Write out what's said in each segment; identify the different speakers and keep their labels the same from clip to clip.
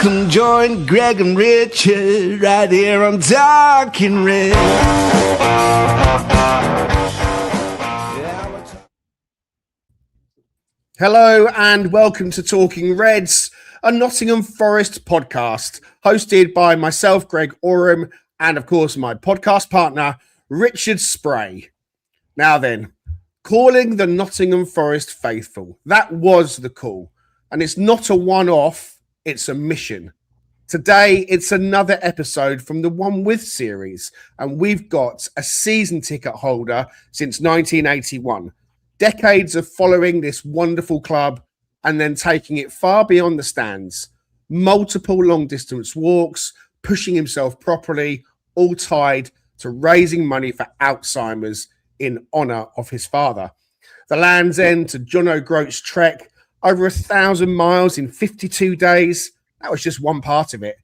Speaker 1: Come join Greg and Richard right here on Talking Red.
Speaker 2: Hello and welcome to Talking Reds, a Nottingham Forest podcast hosted by myself, Greg Oram, and of course my podcast partner, Richard Spray. Now then, calling the Nottingham Forest faithful. That was the call. And it's not a one-off, it's a mission. Today, it's another episode from the One With series, and we've got a season ticket holder since 1981. Decades of following this wonderful club and then taking it far beyond the stands. Multiple long-distance walks, pushing himself properly, all tied to raising money for Alzheimer's in honour of his father. The Land's End to John O'Groat's trek, over 1,000 miles in 52 days. That was just one part of it.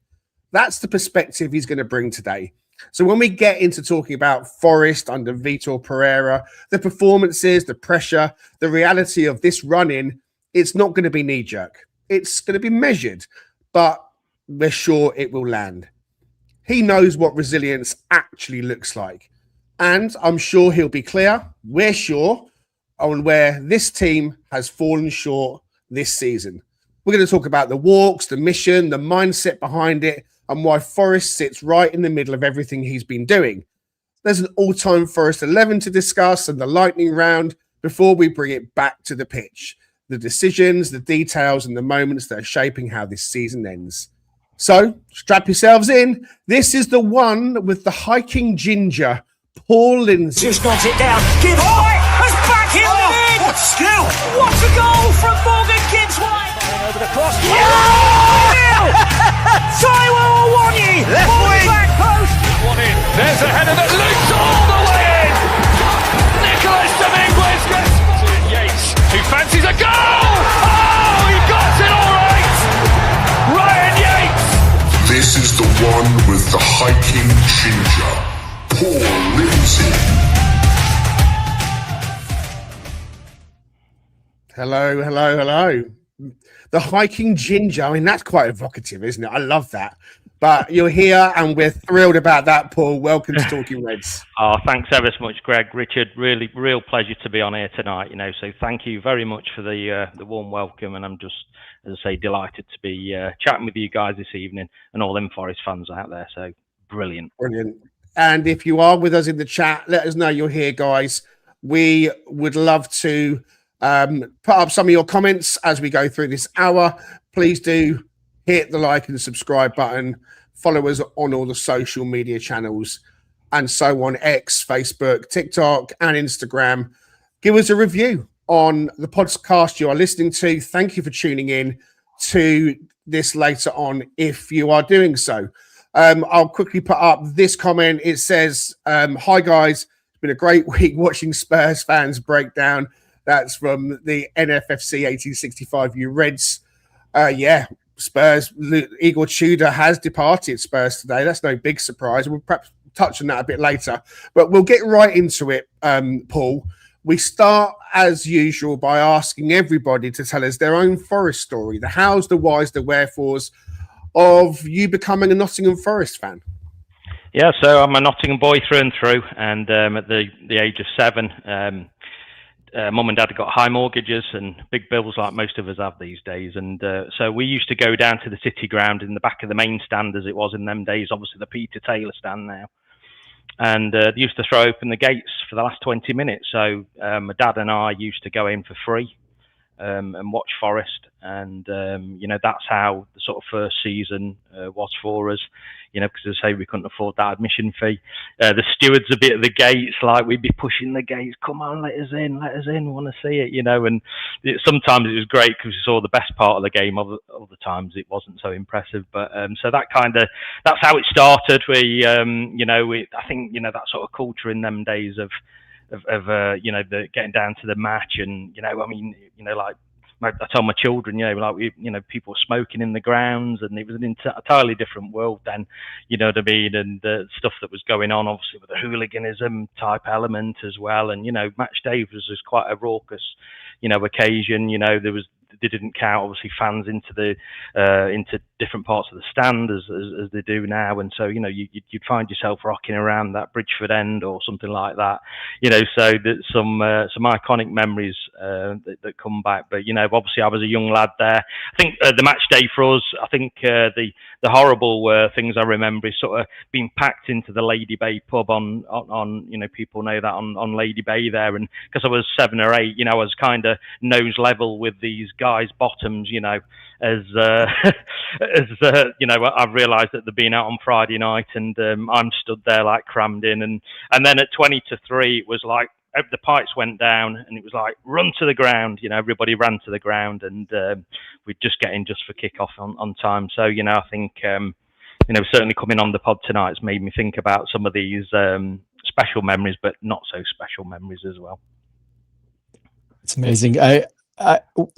Speaker 2: That's the perspective he's going to bring today. So when we get into talking about Forest under Vitor Pereira, the performances, the pressure, the reality of this run-in, it's not going to be knee-jerk. It's going to be measured, but we're sure it will land. He knows what resilience actually looks like. And I'm sure he'll be clear, we're sure, on where this team has fallen short this season. We're going to talk about the walks, the mission, the mindset behind it, and why Forest sits right in the middle of everything he's been doing. There's an all-time Forest 11 to discuss and the lightning round before we bring it back to the pitch. The decisions, the details, and the moments that are shaping how this season ends. So, strap yourselves in. This is the one with the hiking ginger, Paul Lindsay.
Speaker 3: Just knocks it down. Gibbs White has back in the mid.
Speaker 4: What skill!
Speaker 3: What a goal from Morgan Gibbs White.
Speaker 4: Over the cross.
Speaker 3: Taiwo Awoniyi
Speaker 4: Left
Speaker 3: on
Speaker 4: wing.
Speaker 3: the back post.
Speaker 4: One in. There's a header that loops all the way in. Nicholas Dominguez gets to Yates, who fancies a goal. Oh, he got it all right. Ryan Yates.
Speaker 5: This is the one with the hiking ginger, Paul Lindsay.
Speaker 2: Hello. The hiking ginger. I mean, that's quite evocative, isn't it? I love that. But you're here and we're thrilled about that, Paul. Welcome to Talking Reds.
Speaker 6: Oh, thanks ever so much, Greg. Richard, really, real pleasure to be on here tonight, so thank you very much for the warm welcome, and I'm just, as I say, delighted to be chatting with you guys this evening and all them Forest fans out there, so brilliant.
Speaker 2: And if you are with us in the chat, let us know you're here, guys. We would love to put up some of your comments as we go through this hour. Please do hit the like and subscribe button. Follow us on all the social media channels and so on, X, Facebook, TikTok, and Instagram. Give us a review on the podcast you are listening to. Thank you for tuning in to this later on if you are doing so. I'll quickly put up this comment. It says, hi guys, it's been a great week watching Spurs fans break down. That's from the NFFC 1865 U Reds. Spurs, Igor Tudor has departed Spurs today. That's no big surprise. We'll perhaps touch on that a bit later. But we'll get right into it, Paul. We start, as usual, by asking everybody to tell us their own Forest story, the hows, the whys, the wherefores of you becoming a Nottingham Forest fan.
Speaker 6: Yeah, so I'm a Nottingham boy through and through, and at the age of 7, Mum and Dad got high mortgages and big bills like most of us have these days, and so we used to go down to the City Ground in the back of the main stand, as it was in them days, obviously the Peter Taylor stand now, and they used to throw open the gates for the last 20 minutes, so my dad and I used to go in for free and watch Forest, and that's how the sort of first season was for us, because as I say, we couldn't afford that admission fee. The stewards a bit at the gates, like we'd be pushing the gates, come on, let us in, we want to see it, and sometimes it was great because we saw the best part of the game. Other times it wasn't so impressive, but so that's how it started. I think that sort of culture in them days of the getting down to the match, and I tell my children, people were smoking in the grounds, and it was an entirely different world then, you know what I mean, and the stuff that was going on, obviously with the hooliganism type element as well, and match day was quite a raucous, occasion. They didn't count obviously fans into different parts of the stand as they do now. And so, you know, you'd find yourself rocking around that Bridgeford end or something like that, you know, so that some iconic memories that come back. But, you know, obviously I was a young lad there. I think the match day for us, I think the horrible things I remember is sort of being packed into the Lady Bay pub on you know, people know that on Lady Bay there. And because I was 7 or 8, you know, I was kind of nose level with these guys' bottoms, you know, as you know, I've realised that they're being out on Friday night, and I'm stood there like crammed in, and then at 20 to 3, it was like the pipes went down, and it was like run to the ground. You know, everybody ran to the ground, and we'd just get in just for kick-off on time. So, you know, I think you know, certainly coming on the pod tonight has made me think about some of these special memories, but not so special memories as well.
Speaker 7: It's amazing.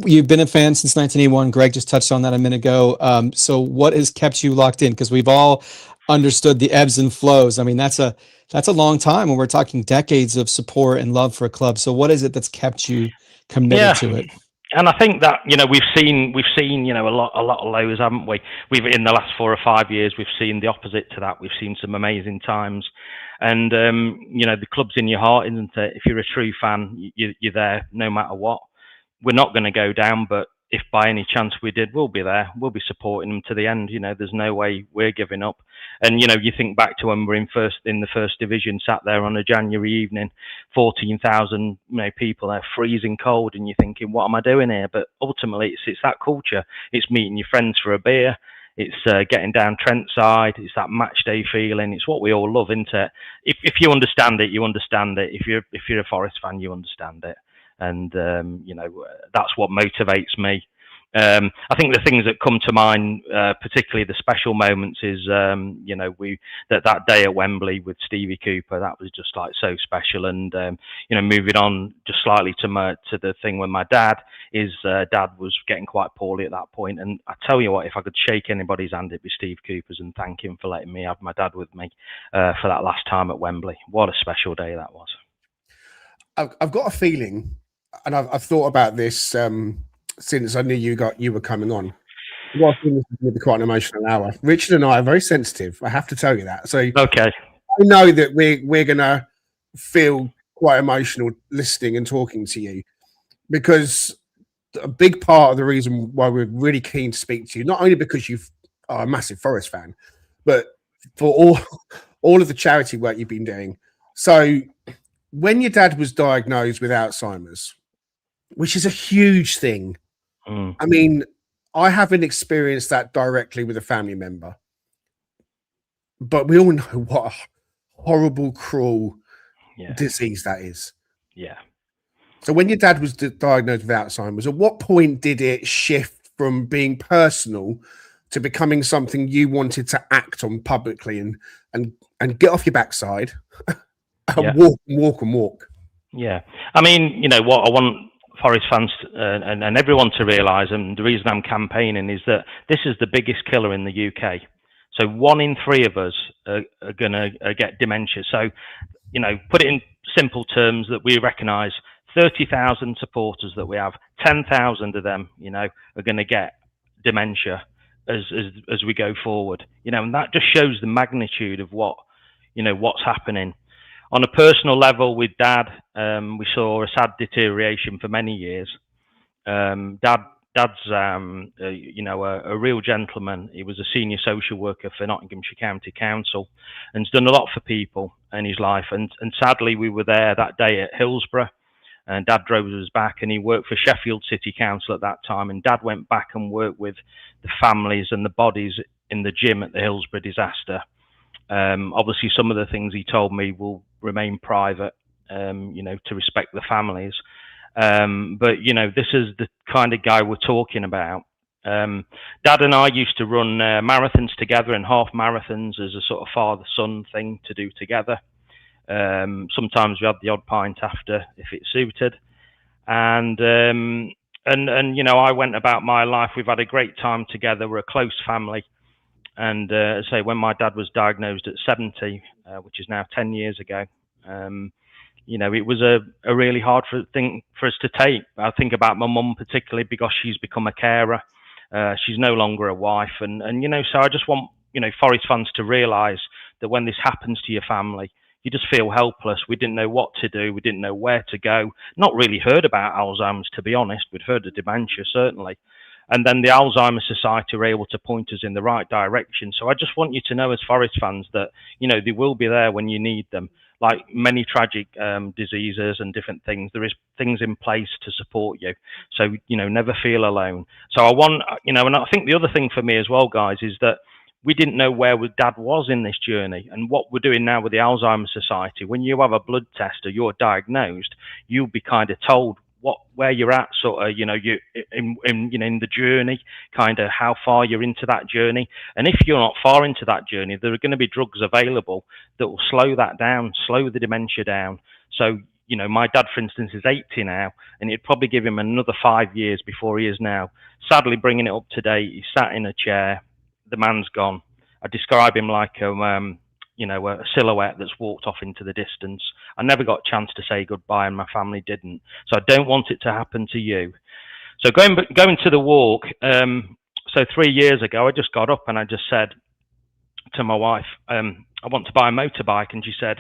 Speaker 7: You've been a fan since 1981. Greg just touched on that a minute ago. So what has kept you locked in? Because we've all understood the ebbs and flows. I mean, that's a long time when we're talking decades of support and love for a club. So what is it that's kept you committed to it?
Speaker 6: And I think that, you know, we've seen, you know, a lot of lows, haven't we? We've, in the last 4 or 5 years, we've seen the opposite to that. We've seen some amazing times, and you know, the club's in your heart, isn't it? If you're a true fan, you're there no matter what. We're not going to go down, but if by any chance we did, we'll be there. We'll be supporting them to the end. You know, there's no way we're giving up. And, you know, you think back to when we're in the first division, sat there on a January evening, 14,000 people there, freezing cold, and you're thinking, what am I doing here? But ultimately, it's that culture. It's meeting your friends for a beer. It's getting down Trent side. It's that match day feeling. It's what we all love, isn't it? If you understand it, you understand it. If you're a Forest fan, you understand it. And, you know, that's what motivates me. I think the things that come to mind, particularly the special moments, is, you know, that day at Wembley with Stevie Cooper, that was just like so special. And, you know, moving on just slightly to the thing when my dad was getting quite poorly at that point. And I tell you what, if I could shake anybody's hand, it'd be Steve Cooper's, and thank him for letting me have my dad with me for that last time at Wembley. What a special day that was.
Speaker 2: I've got a feeling, and I've thought about this since I knew you were coming on. Well, this is going to be quite an emotional hour. Richard and I are very sensitive. I have to tell you that. So
Speaker 6: okay,
Speaker 2: I know that we're going to feel quite emotional listening and talking to you, because a big part of the reason why we're really keen to speak to you, not only because you are a massive Forest fan, but for all of the charity work you've been doing. So when your dad was diagnosed with Alzheimer's, which is a huge thing. I mean, I haven't experienced that directly with a family member, but we all know what a horrible, cruel disease that is.
Speaker 6: Yeah.
Speaker 2: So when your dad was diagnosed with Alzheimer's, at what point did it shift from being personal to becoming something you wanted to act on publicly and get off your backside and walk? Yeah.
Speaker 6: I mean, you know, what I want Forest fans and everyone to realise, and the reason I'm campaigning, is that this is the biggest killer in the UK. So 1 in 3 of us are going to get dementia. So, you know, put it in simple terms, that we recognise 30,000 supporters that we have, 10,000 of them, you know, are going to get dementia as we go forward. You know, and that just shows the magnitude of what's happening. On a personal level with Dad, we saw a sad deterioration for many years. Dad's, you know, a real gentleman. He was a senior social worker for Nottinghamshire County Council, and has done a lot for people in his life. And sadly, we were there that day at Hillsborough, and Dad drove us back, and he worked for Sheffield City Council at that time. And Dad went back and worked with the families and the bodies in the gym at the Hillsborough disaster. Obviously, some of the things he told me will remain private, you know, to respect the families. But, you know, this is the kind of guy we're talking about. Dad and I used to run marathons together, and half marathons as a sort of father-son thing to do together. Sometimes we had the odd pint after if it suited. And you know, I went about my life. We've had a great time together. We're a close family. And say when my dad was diagnosed at 70, which is now 10 years ago, you know, it was a really hard thing for us to take. I think about my mum particularly, because she's become a carer, She's no longer a wife, and you know, so I just want, you know, Forest fans to realise that when this happens to your family, you just feel helpless. We didn't know what to do. We didn't know where to go. Not really heard about Alzheimer's, to be honest. We'd heard of dementia, certainly. And then the Alzheimer's Society were able to point us in the right direction. So I just want you to know, as Forest fans, that, you know, they will be there when you need them. Like many tragic diseases and different things, there is things in place to support you. So, you know, never feel alone. So I want, you know, and I think the other thing for me as well, guys, is that we didn't know where Dad was in this journey. And what we're doing now with the Alzheimer's Society, when you have a blood test or you're diagnosed, you'll be kind of told where you're at, sort of, you know, you in the journey, kind of how far you're into that journey. And if you're not far into that journey, there are going to be drugs available that will slow that down, slow the dementia down. So, you know, my dad, for instance, is 80 now, and it'd probably give him another 5 years before he is now. Sadly, bringing it up to date, he's sat in a chair, the man's gone. I describe him like a silhouette that's walked off into the distance. I never got a chance to say goodbye, and my family didn't. So I don't want it to happen to you. So going to the walk, so 3 years ago, I just got up and I just said to my wife, I want to buy a motorbike. And she said,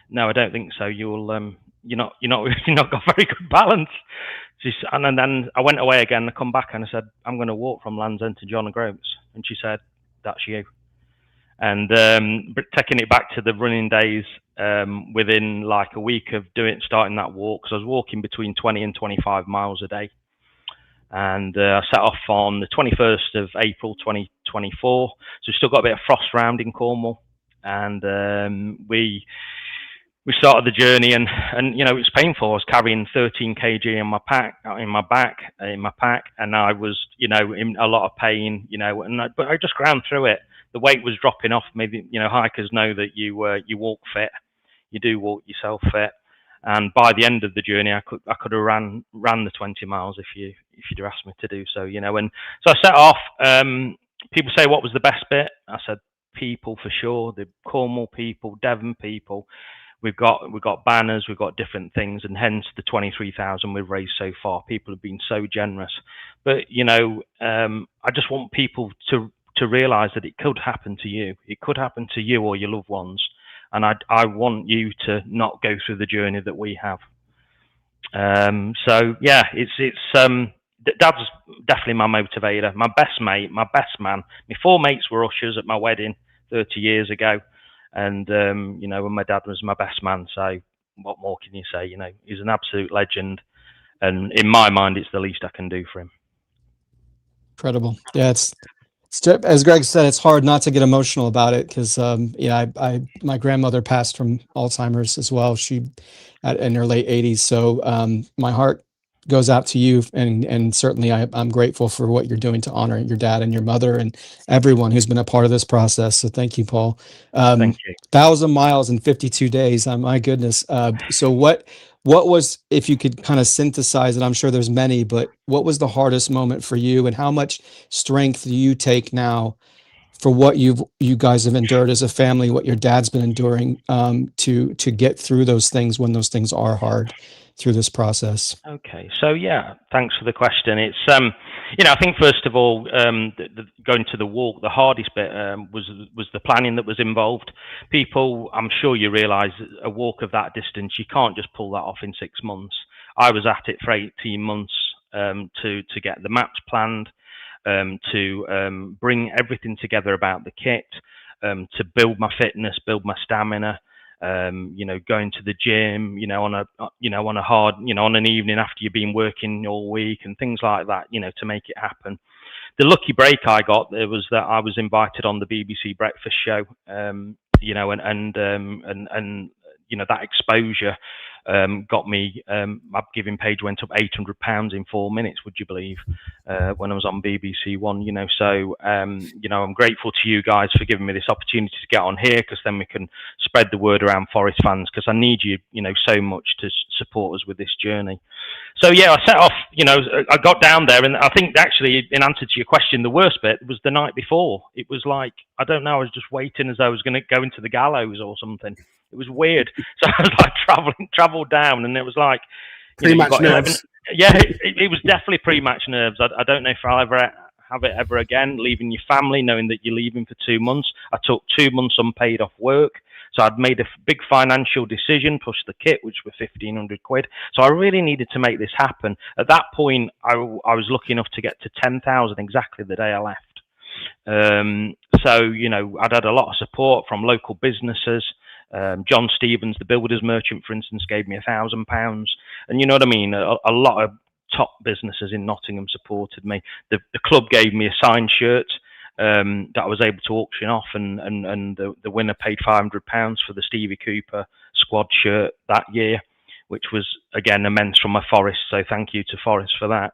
Speaker 6: no, I don't think so. You're not got very good balance. And then I went away again. I come back and I said, I'm going to walk from Land's End to John O'Groats. And she said, that's you. And taking it back to the running days, within like a week of starting that walk, because I was walking between 20 and 25 miles a day. And I set off on the 21st of April 2024. So we've still got a bit of frost round in Cornwall. And we started the journey, and you know, it was painful. I was carrying 13 kg in my pack, and I was, you know, in a lot of pain, you know, but I just ground through it. The weight was dropping off. Maybe, you know, hikers know that you walk fit, you do walk yourself fit, and by the end of the journey, I could have ran the 20 miles if you'd asked me to do so, you know. And so I set off. People say, what was the best bit? I said, people for sure. The Cornwall people, Devon people. We've got banners, we've got different things, and hence the 23,000 we've raised so far. People have been so generous. But, you know, I just want people to realise that it could happen to you. It could happen to you or your loved ones. And I want you to not go through the journey that we have. So, yeah, it's Dad's definitely my motivator, my best mate, my best man. My 4 mates were ushers at my wedding 30 years ago. And, you know, and my dad was my best man. So what more can you say? You know, he's an absolute legend. And in my mind, it's the least I can do for him.
Speaker 7: Incredible. Yeah, it's as Greg said, it's hard not to get emotional about it because, my grandmother passed from Alzheimer's as well. She in her late 80s. So my heart goes out to you, and certainly I'm grateful for what you're doing to honor your dad and your mother and everyone who's been a part of this process. So thank you, Paul.
Speaker 6: Thank you.
Speaker 7: 1,000 miles in 52 days. My goodness. So what was, if you could kind of synthesize it, I'm sure there's many, but what was the hardest moment for you, and how much strength do you take now for what you guys have endured as a family, what your dad's been enduring, to get through those things when those things are hard through this process?
Speaker 6: Okay, so yeah, thanks for the question. It's you know, I think first of all, going to the walk, the hardest bit was the planning that was involved. People, I'm sure you realise, a walk of that distance, you can't just pull that off in 6 months. I was at it for 18 months to get the maps planned, to bring everything together about the kit, to build my fitness, build my stamina. You know, going to the gym, you know, on a hard, you know, on an evening after you've been working all week and things like that, you know, to make it happen. The lucky break I got there was that I was invited on the BBC Breakfast Show, you know, and you know, that exposure got me, my giving page went up £800 in 4 minutes, would you believe, when I was on BBC One, you know. So, you know, I'm grateful to you guys for giving me this opportunity to get on here, because then we can spread the word around Forest fans, because I need you, you know, so much to support us with this journey. So, yeah, I set off, you know, I got down there, and I think actually, in answer to your question, the worst bit was the night before. It was like, I don't know, I was just waiting as though I was going to go into the gallows or something. It was weird. So I was like traveled down, and it was like
Speaker 2: pre-match nerves.
Speaker 6: Yeah, it was definitely pre-match nerves. I don't know if I'll ever have it ever again, leaving your family, knowing that you're leaving for 2 months. I took 2 months unpaid off work. So I'd made a big financial decision, plus the kit, which were 1,500 quid. So I really needed to make this happen. At that point, I was lucky enough to get to 10,000 exactly the day I left. So, you know, I'd had a lot of support from local businesses. John Stevens, the builder's merchant, for instance, gave me £1,000. And you know what I mean? A lot of top businesses in Nottingham supported me. The club gave me a signed shirt that I was able to auction off, and the winner paid £500 for the Stevie Cooper squad shirt that year, which was, again, immense from my Forest. So thank you to Forest for that.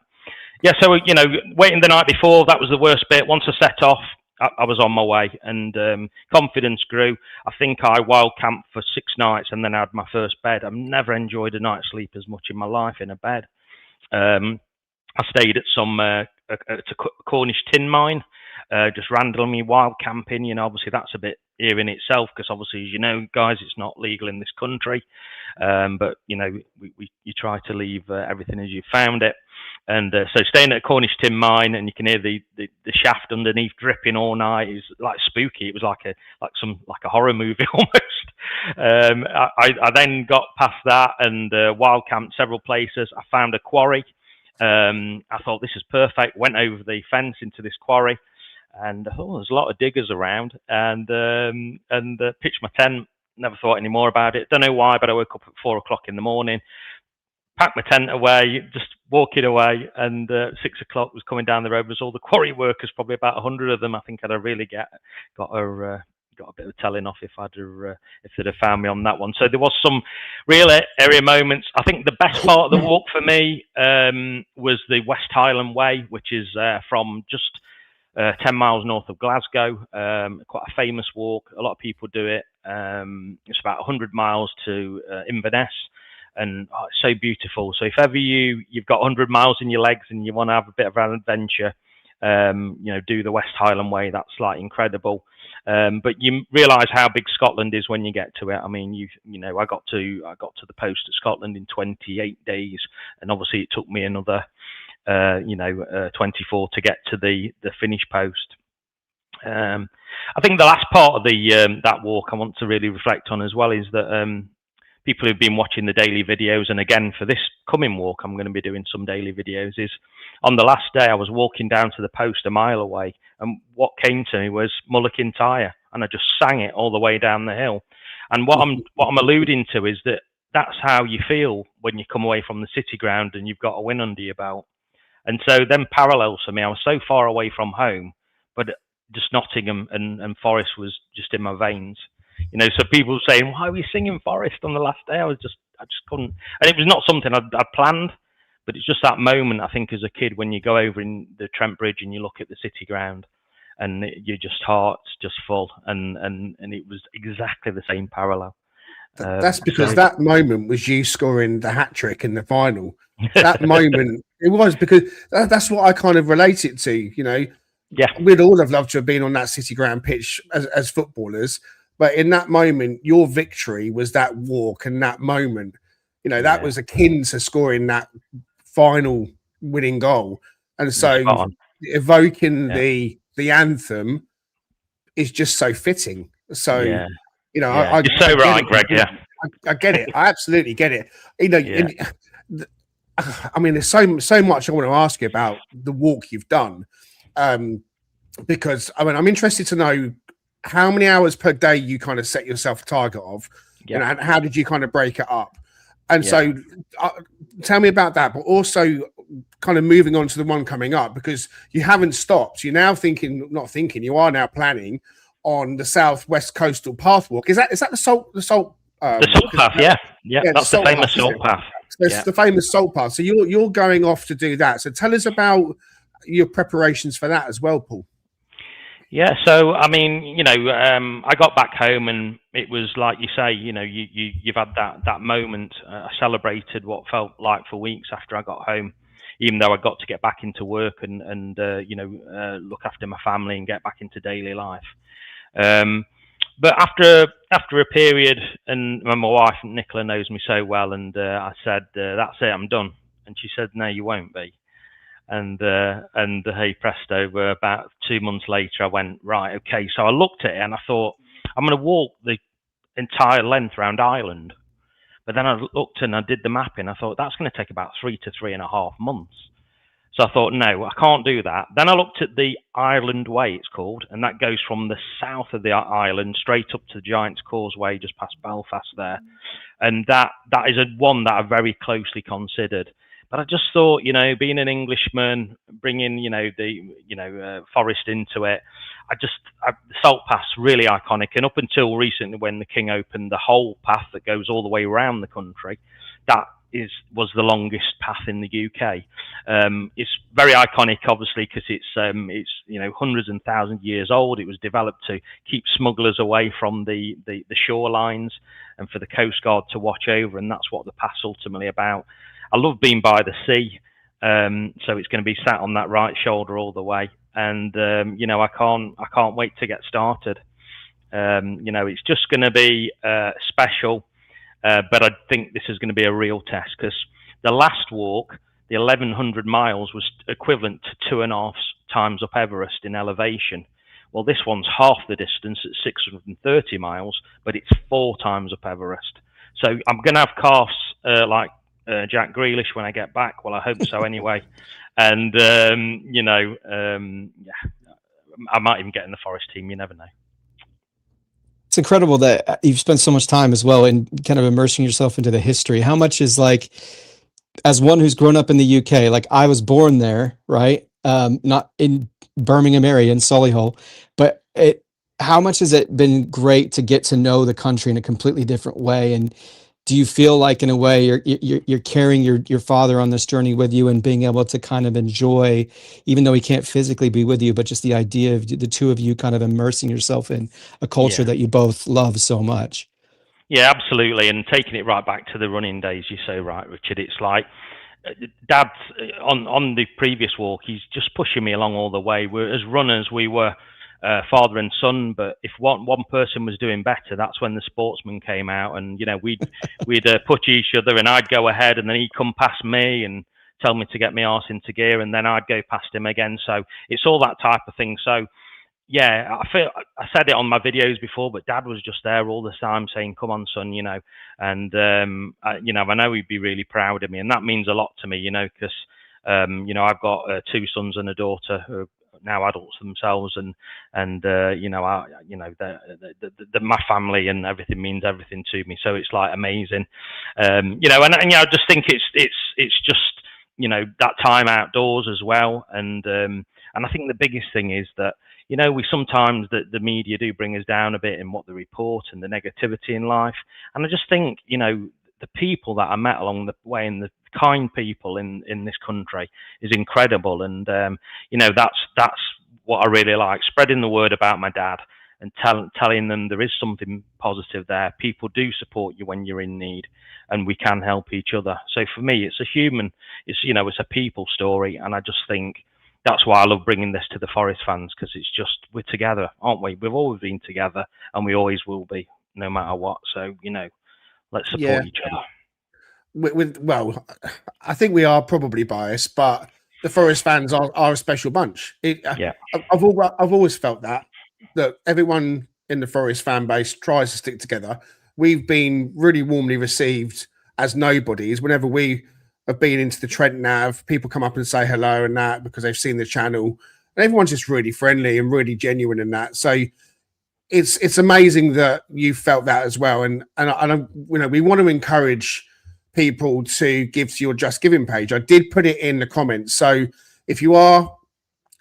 Speaker 6: Yeah, so, you know, waiting the night before, that was the worst bit. Once I set off, I was on my way, and confidence grew. I think I wild camped for 6 nights, and then I had my first bed. I've never enjoyed a night's sleep as much in my life in a bed. I stayed at a Cornish tin mine, just randomly wild camping. You know, obviously that's a bit here in itself, because obviously, as you know, guys, it's not legal in this country. But you know, you try to leave everything as you found it. And so staying at a Cornish tin mine, and you can hear the shaft underneath dripping all night, is like spooky. It was like a horror movie almost. I then got past that and wild camped several places. I found a quarry. I thought, this is perfect. Went over the fence into this quarry, and there's a lot of diggers around, and pitched my tent. Never thought any more about it. Don't know why, but I woke up at 4 o'clock in the morning, packed my tent away, just walking away, and 6 o'clock was coming down the road. Was all the quarry workers, probably about 100 of them. I think I'd have really got a bit of telling off if they'd have found me on that one. So there was some real area moments. I think the best part of the walk for me was the West Highland Way, which is from just 10 miles north of Glasgow. Quite a famous walk. A lot of people do it. It's about 100 miles to Inverness, and it's so beautiful. So if ever you've got 100 miles in your legs and you want to have a bit of an adventure, you know, do the West Highland Way. That's like incredible. But you realise how big Scotland is when you get to it. I mean, you know, I got to the post of Scotland in 28 days, and obviously it took me another 24 to get to the finish post. I think the last part of that walk I want to really reflect on as well is that people who've been watching the daily videos, and again for this coming walk I'm going to be doing some daily videos, is on the last day I was walking down to the post a mile away, and what came to me was Mullikin Tyre, and I just sang it all the way down the hill. And what I'm alluding to is that that's how you feel when you come away from the city ground and you've got a win under your belt. And so then parallels for me, I was so far away from home, but just Nottingham and Forest was just in my veins. You know, so people saying, why were you singing Forest on the last day? I just couldn't. And it was not something I'd planned, but it's just that moment, I think, as a kid, when you go over in the Trent Bridge and you look at the city ground, and your heart's just full. And it was exactly the same parallel.
Speaker 2: That's because that moment was you scoring the hat trick in the final. That moment, it was, because that's what I kind of relate it to. You know,
Speaker 6: yeah,
Speaker 2: we'd all have loved to have been on that city ground pitch as footballers, but in that moment, your victory was that walk and that moment. You know, that was akin to scoring that final winning goal, and so evoking the anthem is just so fitting. So. Yeah. You know,
Speaker 6: you're so right, Greg. Yeah,
Speaker 2: I get it. I absolutely get it. You know, I mean, there's so much I want to ask you about the walk you've done, because I mean, I'm interested to know how many hours per day you kind of set yourself a target of, you know, and how did you kind of break it up? And so, tell me about that, but also kind of moving on to the one coming up, because you haven't stopped. You're now you are now planning on the Southwest Coastal Path Walk. Is that the salt
Speaker 6: the salt path? Yeah, that's the famous salt path.
Speaker 2: It's the famous salt path. So you're going off to do that. So tell us about your preparations for that as well, Paul.
Speaker 6: Yeah, so I mean, you know, I got back home, and it was like you say, you know, you've had that moment. I celebrated what felt like for weeks after I got home, even though I got to get back into work and look after my family and get back into daily life. But after a period, and my wife Nicola knows me so well, and I said, "That's it, I'm done." And she said, "No, you won't be." And hey presto, about 2 months later, I went, right, okay. So I looked at it and I thought, I'm going to walk the entire length around Ireland. But then I looked and I did the mapping. I thought that's going to take about 3 to 3.5 months. So I thought, no, I can't do that. Then I looked at the Ireland Way, it's called, and that goes from the south of the island straight up to the Giant's Causeway, just past Belfast there. And that is one that I very closely considered. But I just thought, being an Englishman, bringing, the Forest into it, the Salt Path's really iconic. And up until recently, when the King opened the whole path that goes all the way around the country, that was the longest path in the UK. It's very iconic, obviously, because it's hundreds and thousands of years old. It was developed to keep smugglers away from the shorelines and for the Coast Guard to watch over, and that's what the path's ultimately about. I love being by the sea, so it's going to be sat on that right shoulder all the way, and I can't wait to get started. It's just going to be special. But I think this is going to be a real test, because the last walk, the 1,100 miles, was equivalent to 2.5 times up Everest in elevation. Well, this one's half the distance at 630 miles, but it's 4 times up Everest. So I'm going to have calves like Jack Grealish when I get back. Well, I hope so anyway. And, I might even get in the Forest team. You never know.
Speaker 7: It's incredible that you've spent so much time as well in kind of immersing yourself into the history. How much is, like, as one who's grown up in the UK, like I was born there, right? Not in Birmingham area, in Solihull, but how much has it been great to get to know the country in a completely different way? And do you feel like, in a way, you're carrying your father on this journey with you and being able to kind of enjoy, even though he can't physically be with you, but just the idea of the two of you kind of immersing yourself in a culture that you both love so much?
Speaker 6: Yeah, absolutely. And taking it right back to the running days, you're so right, Richard. It's like Dad's on the previous walk, he's just pushing me along all the way. As runners, we were father and son, but if one person was doing better, that's when the sportsman came out, and we'd push each other, and I'd go ahead, and then he'd come past me and tell me to get my arse into gear, and then I'd go past him again. So it's all that type of thing. So yeah, I said it on my videos before, but Dad was just there all the time saying, "Come on, son," and I know he'd be really proud of me, and that means a lot to me, because I've got 2 sons and a daughter who are now adults themselves, and my family and everything means everything to me. So it's like amazing, and I just think it's just that time outdoors as well, and I think the biggest thing is that we sometimes the media do bring us down a bit in what they report and the negativity in life, and I just think the people that I met along the way and the kind people in this country is incredible, and that's what I really like, spreading the word about my dad and telling them there is something positive there. People do support you when you're in need, and we can help each other. So for me, it's a people story, and I just think that's why I love bringing this to the Forest fans, because it's just, we're together, aren't we? We've always been together, and we always will be, no matter what. So let's support each other.
Speaker 2: Well, I think we are probably biased, but the Forest fans are a special bunch. I've always felt that everyone in the Forest fan base tries to stick together. We've been really warmly received as nobodies. Whenever we have been into the Trent Nav, people come up and say hello and that, because they've seen the channel, and everyone's just really friendly and really genuine in that. So it's amazing that you felt that as well. And we want to encourage people to give to your Just Giving page. I did put it in the comments. So if you are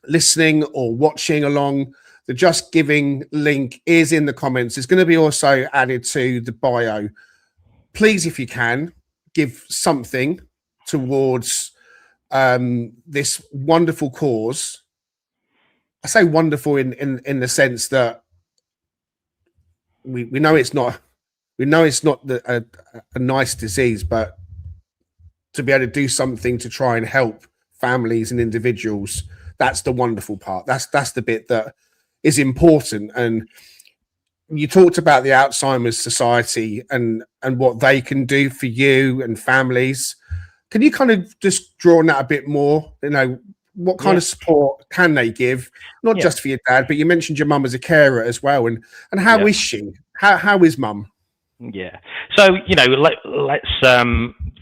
Speaker 2: listening or watching along, the Just Giving link is in the comments. It's going to be also added to the bio. Please, if you can, give something towards this wonderful cause. I say wonderful in the sense that we know it's not. We know it's not a nice disease, but to be able to do something to try and help families and individuals, that's the wonderful part. That's the bit that is important. And you talked about the Alzheimer's Society and what they can do for you and families. Can you kind of just draw on that a bit more? You know, what kind of support can they give? Not just for your dad, but you mentioned your mum as a carer as well. And how is she? How is mum?
Speaker 6: Yeah. So, you know, let's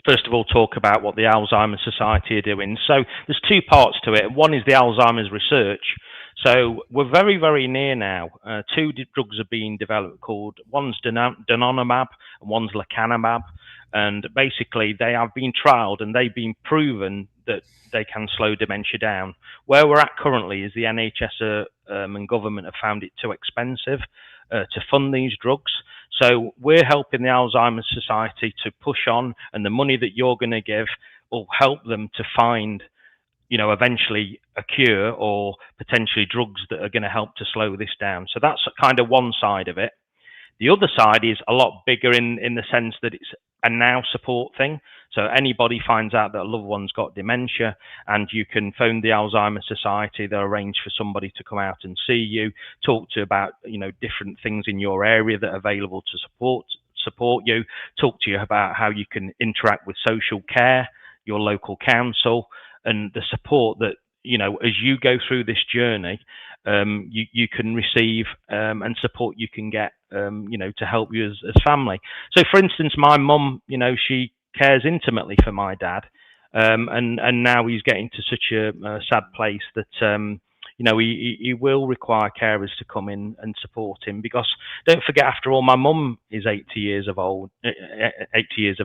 Speaker 6: first of all talk about what the Alzheimer's Society are doing. So there's two parts to it. One is the Alzheimer's research. So we're very, very near now. Two drugs are being developed called, one's donanemab and one's lecanemab. And basically they have been trialed and they've been proven that they can slow dementia down. Where we're at currently is the NHS and government have found it too expensive to fund these drugs. So we're helping the Alzheimer's Society to push on, and the money that you're going to give will help them to find, you know, eventually a cure or potentially drugs that are going to help to slow this down. So that's kind of one side of it. The other side is a lot bigger in the sense that it's a now support thing. So anybody finds out that a loved one's got dementia, and you can phone the Alzheimer's Society. They'll arrange for somebody to come out and see you, talk to you about, you know, different things in your area that are available to support you, talk to you about how you can interact with social care, your local council, and the support that, you know, as you go through this journey, you can receive and support you can get, you know, to help you as family. So, for instance, my mum, you know, she cares intimately for my dad, and now he's getting to such a sad place that, you know, he will require carers to come in and support him, because don't forget, after all, my mum is 80 years of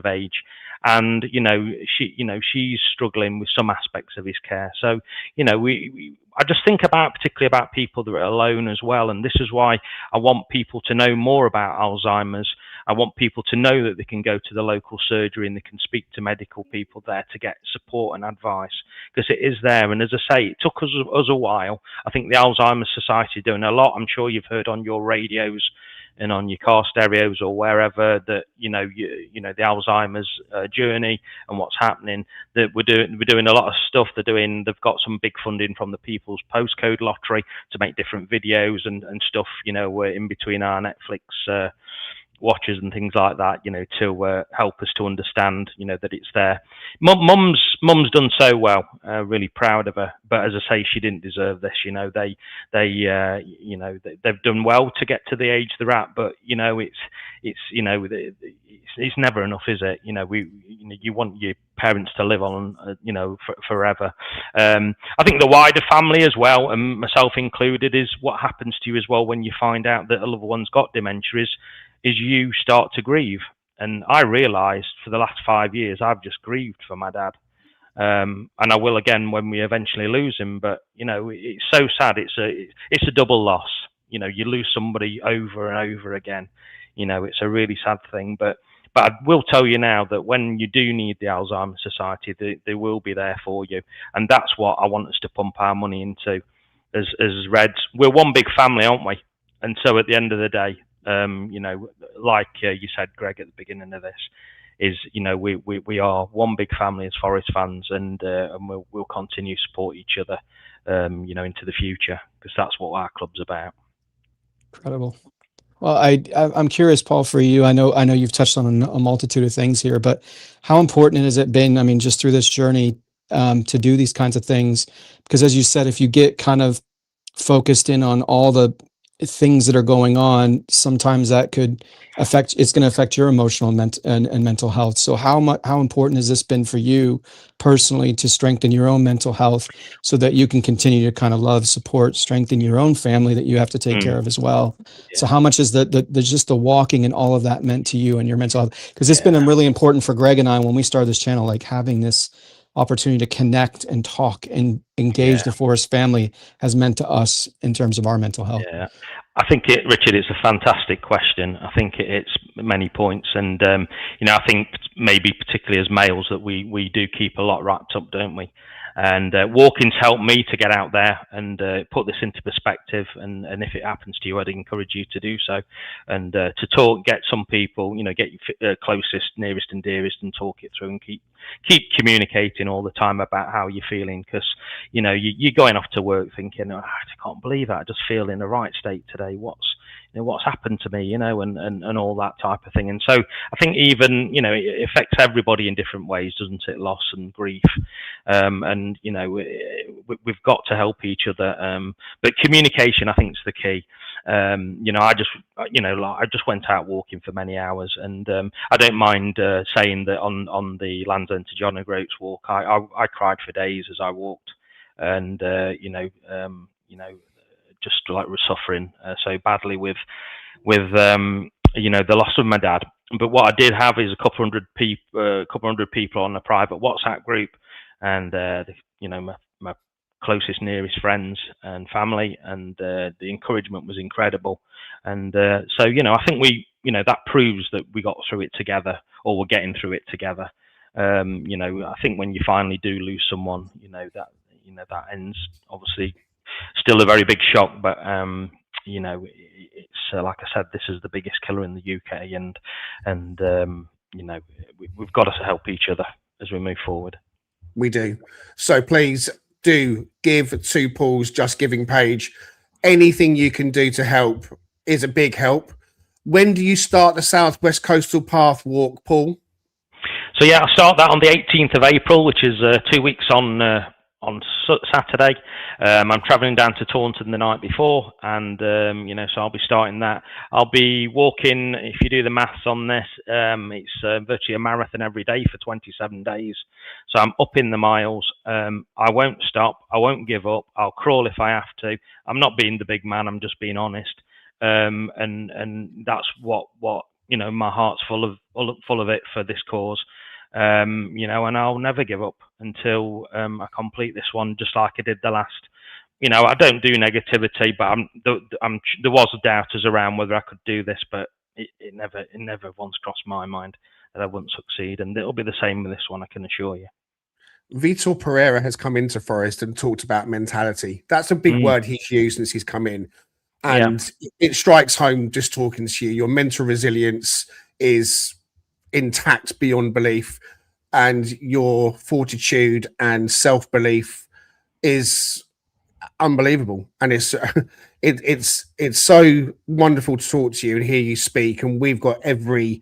Speaker 6: age, and you know, she's struggling with some aspects of his care. So, you know, I just think particularly about people that are alone as well, and this is why I want people to know more about Alzheimer's. I want people to know that they can go to the local surgery and they can speak to medical people there to get support and advice, because it is there. And as I say, it took us a while. I think the Alzheimer's Society are doing a lot. I'm sure you've heard on your radios and on your car stereos or wherever that, you know, the Alzheimer's journey and what's happening, that we're doing a lot of stuff. They've got some big funding from the People's Postcode Lottery to make different videos and stuff, you know, we're in between our Netflix watches and things like that, you know, to help us to understand, you know, that it's there. Mum's done so well. Really proud of her. But as I say, she didn't deserve this. You know, they've done well to get to the age they're at. But you know, it's never enough, is it? You know, you want your parents to live on, you know, forever. I think the wider family as well, and myself included, is what happens to you as well when you find out that a loved one's got dementia is you start to grieve. And I realised for the last 5 years I've just grieved for my dad, and I will again when we eventually lose him. But you know, it's so sad. It's a double loss. You know, you lose somebody over and over again. You know, it's a really sad thing. But I will tell you now that when you do need the Alzheimer's Society, they will be there for you, and that's what I want us to pump our money into. As Reds, we're one big family, aren't we? And so at the end of the day, you know, like you said, Greg, at the beginning of this, is, you know, we are one big family as Forest fans, and we'll continue to support each other, you know, into the future, because that's what our club's about.
Speaker 7: Incredible. Well, I'm curious, Paul, for you. I know you've touched on a multitude of things here, but how important has it been? I mean, just through this journey, to do these kinds of things, because as you said, if you get kind of focused in on all the things that are going on, sometimes that could it's going to affect your emotional and mental health. So how important has this been for you personally to strengthen your own mental health so that you can continue to kind of love, support, strengthen your own family that you have to take care of as well? Yeah. So how much is the just the walking and all of that meant to you and your mental health? Because it's been really important for Greg and I when we started this channel, like having this opportunity to connect and talk and engage the Forest family has meant to us in terms of our mental health.
Speaker 6: Yeah, I think Richard, it's a fantastic question. I think it's many points, and you know, I think maybe particularly as males that we do keep a lot wrapped up, don't we? And walking's helped me to get out there and put this into perspective. And if it happens to you, I'd encourage you to do so, and to talk, get some people, you know, get your closest, nearest and dearest, and talk it through, and keep communicating all the time about how you're feeling. Because, you know, you're going off to work thinking, oh, I can't believe it, I just feel in the right state today. What's, what's happened to me, and all that type of thing. And so I think even, it affects everybody in different ways, doesn't it? Loss and grief. And, we've got to help each other. But communication, I think, is the key. I just went out walking for many hours, and I don't mind saying that on the Land's End to John O'Groats walk, I cried for days as I walked, and just like was suffering so badly with the loss of my dad. But what I did have is a couple hundred people on a private WhatsApp group, and my closest, nearest friends and family, and the encouragement was incredible. And so I think that proves that we got through it together, or we're getting through it together. I think when you finally do lose someone, that ends, obviously, still a very big shock, but it's like I said, this is the biggest killer in the UK, and we've got to help each other as we move forward.
Speaker 2: We do. So please do give to Paul's Just Giving page. Anything you can do to help is a big help. When do you start the Southwest Coastal Path walk, Paul?
Speaker 6: So yeah, I'll start that on the 18th of April, which is 2 weeks on Saturday. I'm travelling down to Taunton the night before, and so I'll be starting that. I'll be walking, if you do the maths on this, it's virtually a marathon every day for 27 days. So I'm up in the miles. I won't stop. I won't give up. I'll crawl if I have to. I'm not being the big man. I'm just being honest. And that's what my heart's full of it for this cause. And I'll never give up until I complete this one, just like I did the last. I don't do negativity, but there was doubters around whether I could do this, but it never once crossed my mind that I wouldn't succeed, and it'll be the same with this one, I can assure you.
Speaker 2: Vitor Pereira has come into Forest and talked about mentality. That's a big word he's used since he's come in, and it strikes home just talking to you. Your mental resilience is intact beyond belief, and your fortitude and self-belief is unbelievable. And it's so wonderful to talk to you and hear you speak, and we've got every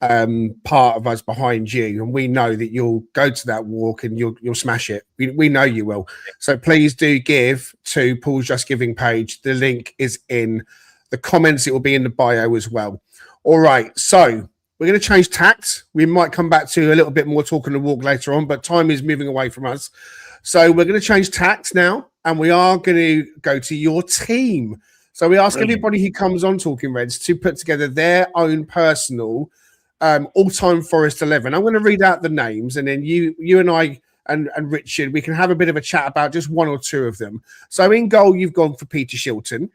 Speaker 2: part of us behind you, and we know that you'll go to that walk and you'll smash it. We know you will. So please do give to Paul's Just Giving page. The link is in the comments. It will be in the bio as well. All right, so we're going to change tact. We might come back to a little bit more talk on the walk later on, but time is moving away from us. So we're going to change tact now, and we are going to go to your team. So we ask everybody who comes on Talking Reds to put together their own personal all-time Forest 11. I'm going to read out the names, and then you and I and Richard, we can have a bit of a chat about just one or two of them. So in goal, you've gone for Peter Shilton.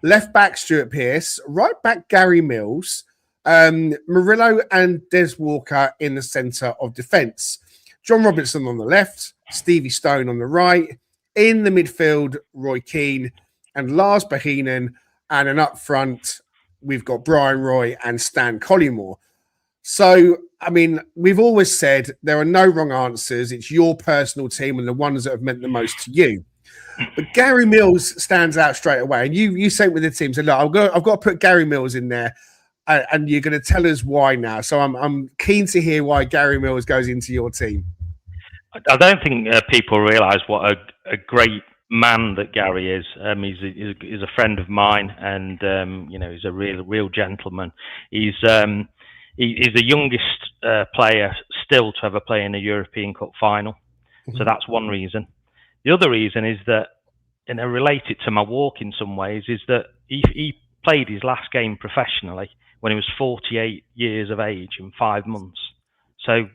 Speaker 2: Left back, Stuart Pearce. Right back, Gary Mills. Murillo and Des Walker in the centre of defence. John Robertson on the left, Stevie Stone on the right. In the midfield, Roy Keane and Lars Bohinen. And then up front, we've got Brian Roy and Stan Collymore. So, I mean, we've always said there are no wrong answers. It's your personal team and the ones that have meant the most to you. But Gary Mills stands out straight away. And you sat with the team, said, look, I've got to put Gary Mills in there. And you're going to tell us why now. So I'm keen to hear why Gary Mills goes into your team.
Speaker 6: I don't think people realise what a great man that Gary is. He's a friend of mine, and he's a real gentleman. He's the youngest player still to ever play in a European Cup final. So that's one reason. The other reason is that, related to my walk in some ways, is that he played his last game professionally when he was 48 years of age in 5 months. So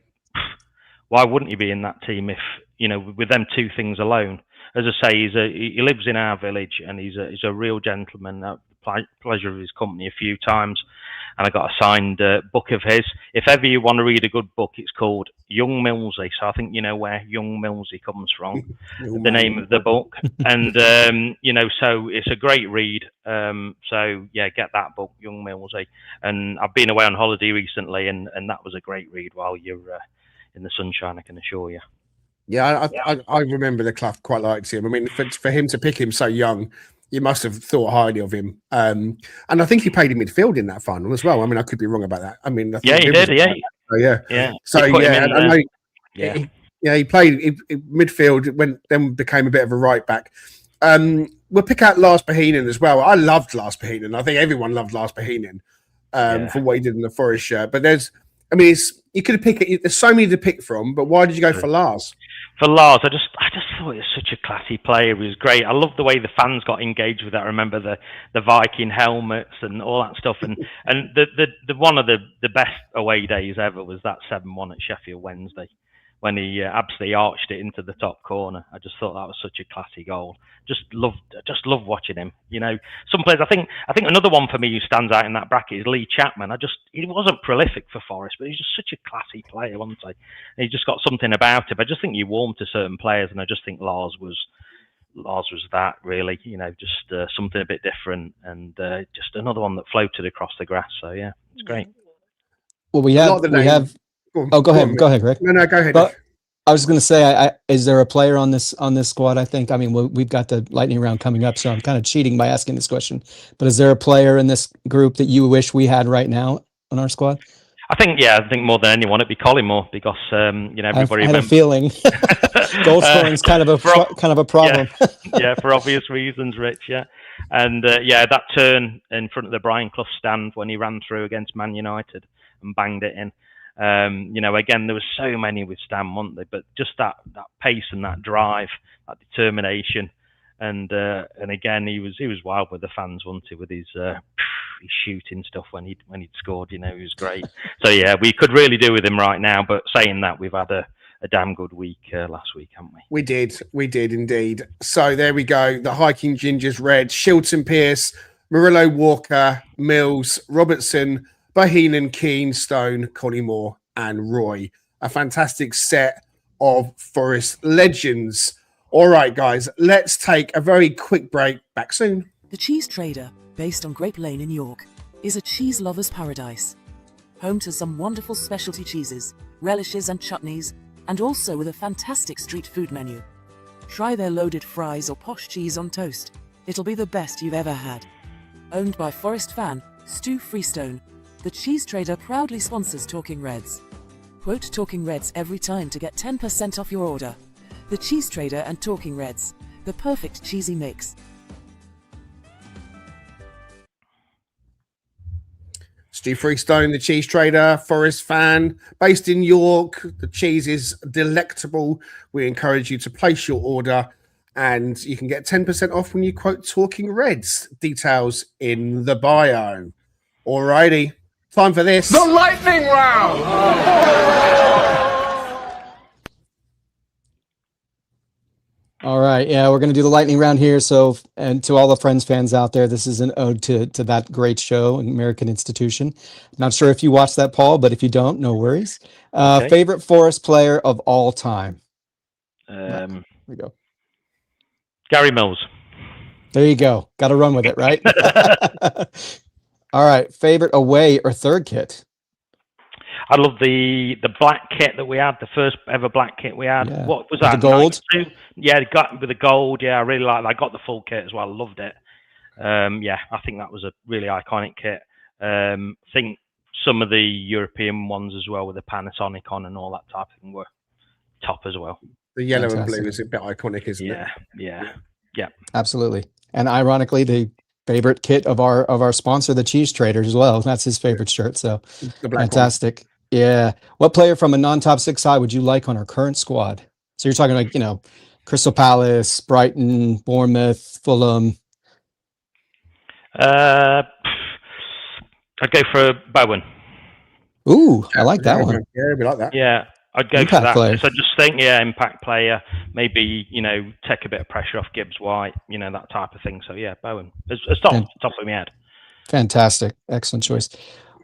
Speaker 6: why wouldn't he be in that team if, with them two things alone? As I say, he lives in our village, and he's a real gentleman. Pleasure of his company a few times, and I got a signed book of his. If ever you want to read a good book, it's called Young Millsy. So I think you know where Young Millsy comes from, the name of the book. And so it's a great read. So yeah, get that book, Young Millsy. And I've been away on holiday recently, and that was a great read while you're in the sunshine, I can assure you.
Speaker 2: Yeah, I remember the Clough quite liked him. I mean, for him to pick him so young, you must have thought highly of him. And I think he played in midfield in that final as well. I mean, I could be wrong about that. I mean, I think
Speaker 6: Yeah, he did. Yeah,
Speaker 2: yeah. So
Speaker 6: He put him in,
Speaker 2: I know.
Speaker 6: yeah.
Speaker 2: He played midfield, then became a bit of a right back. We'll pick out Lars Bohinen as well. I loved Lars Bohinen. I think everyone loved Lars Bohinen for what he did in the Forest shirt. But you could have picked. There's so many to pick from. But why did you go for Lars?
Speaker 6: For Lars, I just thought he was such a classy player. He was great. I loved the way the fans got engaged with that. I remember the Viking helmets and all that stuff. And the one of the best away days ever was that 7-1 at Sheffield Wednesday, when he absolutely arched it into the top corner. I just thought that was such a classy goal. Just loved watching him. You know, some players. I think another one for me who stands out in that bracket is Lee Chapman. He wasn't prolific for Forest, but he's just such a classy player, wasn't he? And he just got something about him. I just think you warm to certain players, and I just think Lars was that, really. You know, just something a bit different, and just another one that floated across the grass. So yeah, it's great.
Speaker 7: Well, we have. Oh, go ahead, Greg.
Speaker 2: No, go ahead.
Speaker 7: But I was going to say, is there a player on this squad? I think. I mean, we've got the lightning round coming up, so I'm kind of cheating by asking this question. But is there a player in this group that you wish we had right now on our squad?
Speaker 6: I think more than anyone, it'd be Collymore, because everybody.
Speaker 7: I had a feeling goal scoring is kind of a problem.
Speaker 6: Yeah, for obvious reasons, Rich. Yeah, and that turn in front of the Brian Clough stand when he ran through against Man United and banged it in. Again, there was so many with Stan, weren't there? But just that pace and that drive, that determination, and again, he was wild with the fans, wasn't he? With his shooting stuff when he'd scored, he was great. So yeah, we could really do with him right now. But saying that, we've had a damn good week last week, haven't we?
Speaker 2: We did indeed. So there we go. The Hiking Gingers, Red, Shilton Pierce, Murillo Walker, Mills, Robertson, Bohinen, Keane, Stone, Collymore, and Roy. A fantastic set of Forest legends. All right, guys, let's take a very quick break. Back soon.
Speaker 8: The Cheese Trader, based on Grape Lane in York, is a cheese lover's paradise. Home to some wonderful specialty cheeses, relishes and chutneys, and also with a fantastic street food menu. Try their loaded fries or posh cheese on toast. It'll be the best you've ever had. Owned by Forest fan Stu Freestone, the Cheese Trader proudly sponsors Talking Reds. Quote Talking Reds every time to get 10% off your order. The Cheese Trader and Talking Reds, the perfect cheesy mix.
Speaker 2: Steve Freestone, the Cheese Trader, Forest fan, based in York. The cheese is delectable. We encourage you to place your order, and you can get 10% off when you quote Talking Reds. Details in the bio. Alrighty. Time for this.
Speaker 3: The lightning round!
Speaker 7: All right. Yeah, we're going to do the lightning round here. So, and to all the Friends fans out there, this is an ode to that great show, American Institution. Not sure if you watched that, Paul, but if you don't, no worries. Okay. Favorite Forest player of all time? Here we go.
Speaker 6: Gary Mills.
Speaker 7: There you go. Got to run with it, right? All right. Favorite away or third kit?
Speaker 6: I love the black kit that we had, the first ever black kit we had. Yeah. What was that?
Speaker 7: The gold?
Speaker 6: 92? Yeah, it got with the gold. Yeah, I really liked it. I got the full kit as well. I loved it. I think that was a really iconic kit. I think some of the European ones as well with the Panasonic on and all that type of thing were top as well.
Speaker 2: The yellow and blue is a bit iconic, isn't it?
Speaker 6: Yeah.
Speaker 7: Absolutely. And ironically, the favorite kit of our sponsor, the Cheese Traders, as well. That's his favorite shirt. So fantastic. One. Yeah. What player from a non-top 6 side would you like on our current squad? So you're talking like, Crystal Palace, Brighton, Bournemouth, Fulham.
Speaker 6: I'd go for Bowen.
Speaker 7: Ooh, I like that one.
Speaker 2: Yeah, we like that.
Speaker 6: Yeah. I'd go
Speaker 7: impact
Speaker 6: for that.
Speaker 7: Player.
Speaker 6: So I just think, impact player, maybe, take a bit of pressure off Gibbs White, that type of thing. So yeah, Bowen. It's top of my head.
Speaker 7: Fantastic. Excellent choice.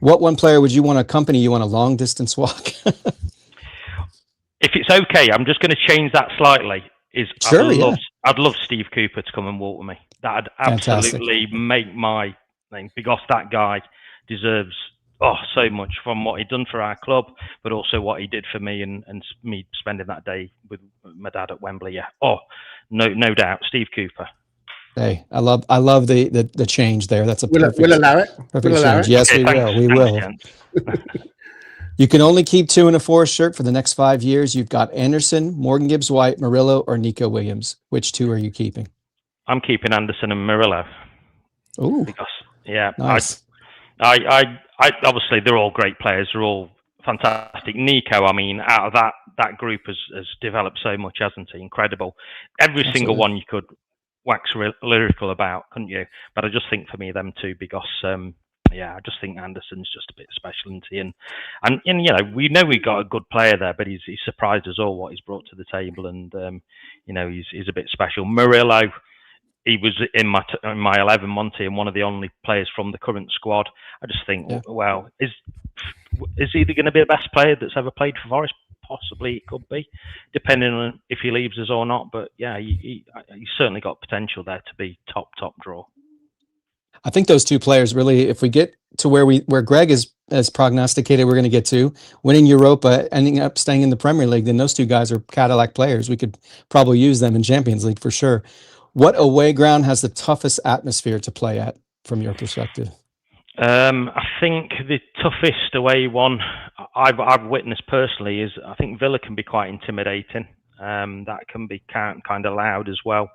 Speaker 7: What one player would you want to accompany you on a long distance walk?
Speaker 6: If it's okay, I'm just going to change that slightly.
Speaker 7: Sure,
Speaker 6: I'd love Steve Cooper to come and walk with me. That'd absolutely make my thing, because that guy deserves so much from what he'd done for our club, but also what he did for me and me spending that day with my dad at Wembley. Yeah. No doubt. Steve Cooper.
Speaker 7: Hey, I love the change there. That's a perfect.
Speaker 2: We'll allow it.
Speaker 7: Perfect
Speaker 2: We'll allow
Speaker 7: change.
Speaker 2: it.
Speaker 7: Yes,
Speaker 6: Okay,
Speaker 7: we
Speaker 6: thanks.
Speaker 7: will. We
Speaker 6: Thanks,
Speaker 7: will.
Speaker 6: gents.
Speaker 7: You can only keep 2 in a Forest shirt for the next 5 years. You've got Anderson, Morgan Gibbs White, Murillo, or Nico Williams. Which 2 are you keeping?
Speaker 6: I'm keeping Anderson and Murillo
Speaker 7: Ooh,
Speaker 6: because, yeah,
Speaker 7: nice.
Speaker 6: I obviously they're all great players. They're all fantastic. Nico, I mean, out of that group has developed so much, hasn't he? Incredible. Every single
Speaker 7: Absolutely.
Speaker 6: one you could wax lyrical about, couldn't you? But I just think for me, them two, because I just think Anderson's just a bit special, isn't he? And you know, we know we got a good player there, but he's surprised us all what he's brought to the table, and you know, he's a bit special. Murillo, he was in my 11 Monty and one of the only players from the current squad. I just think, well, is he either going to be the best player that's ever played for Forest? Possibly, it could be, depending on if he leaves us or not. But yeah, he's certainly got potential there to be top draw.
Speaker 7: I think those 2 players really, if we get to where Greg has prognosticated we're going to get to, winning Europa, ending up staying in the Premier League, then those 2 guys are Cadillac players. We could probably use them in Champions League for sure. What away ground has the toughest atmosphere to play at from your perspective?
Speaker 6: I think the toughest away one I've witnessed personally is, I think Villa can be quite intimidating. That can be kind of loud as well.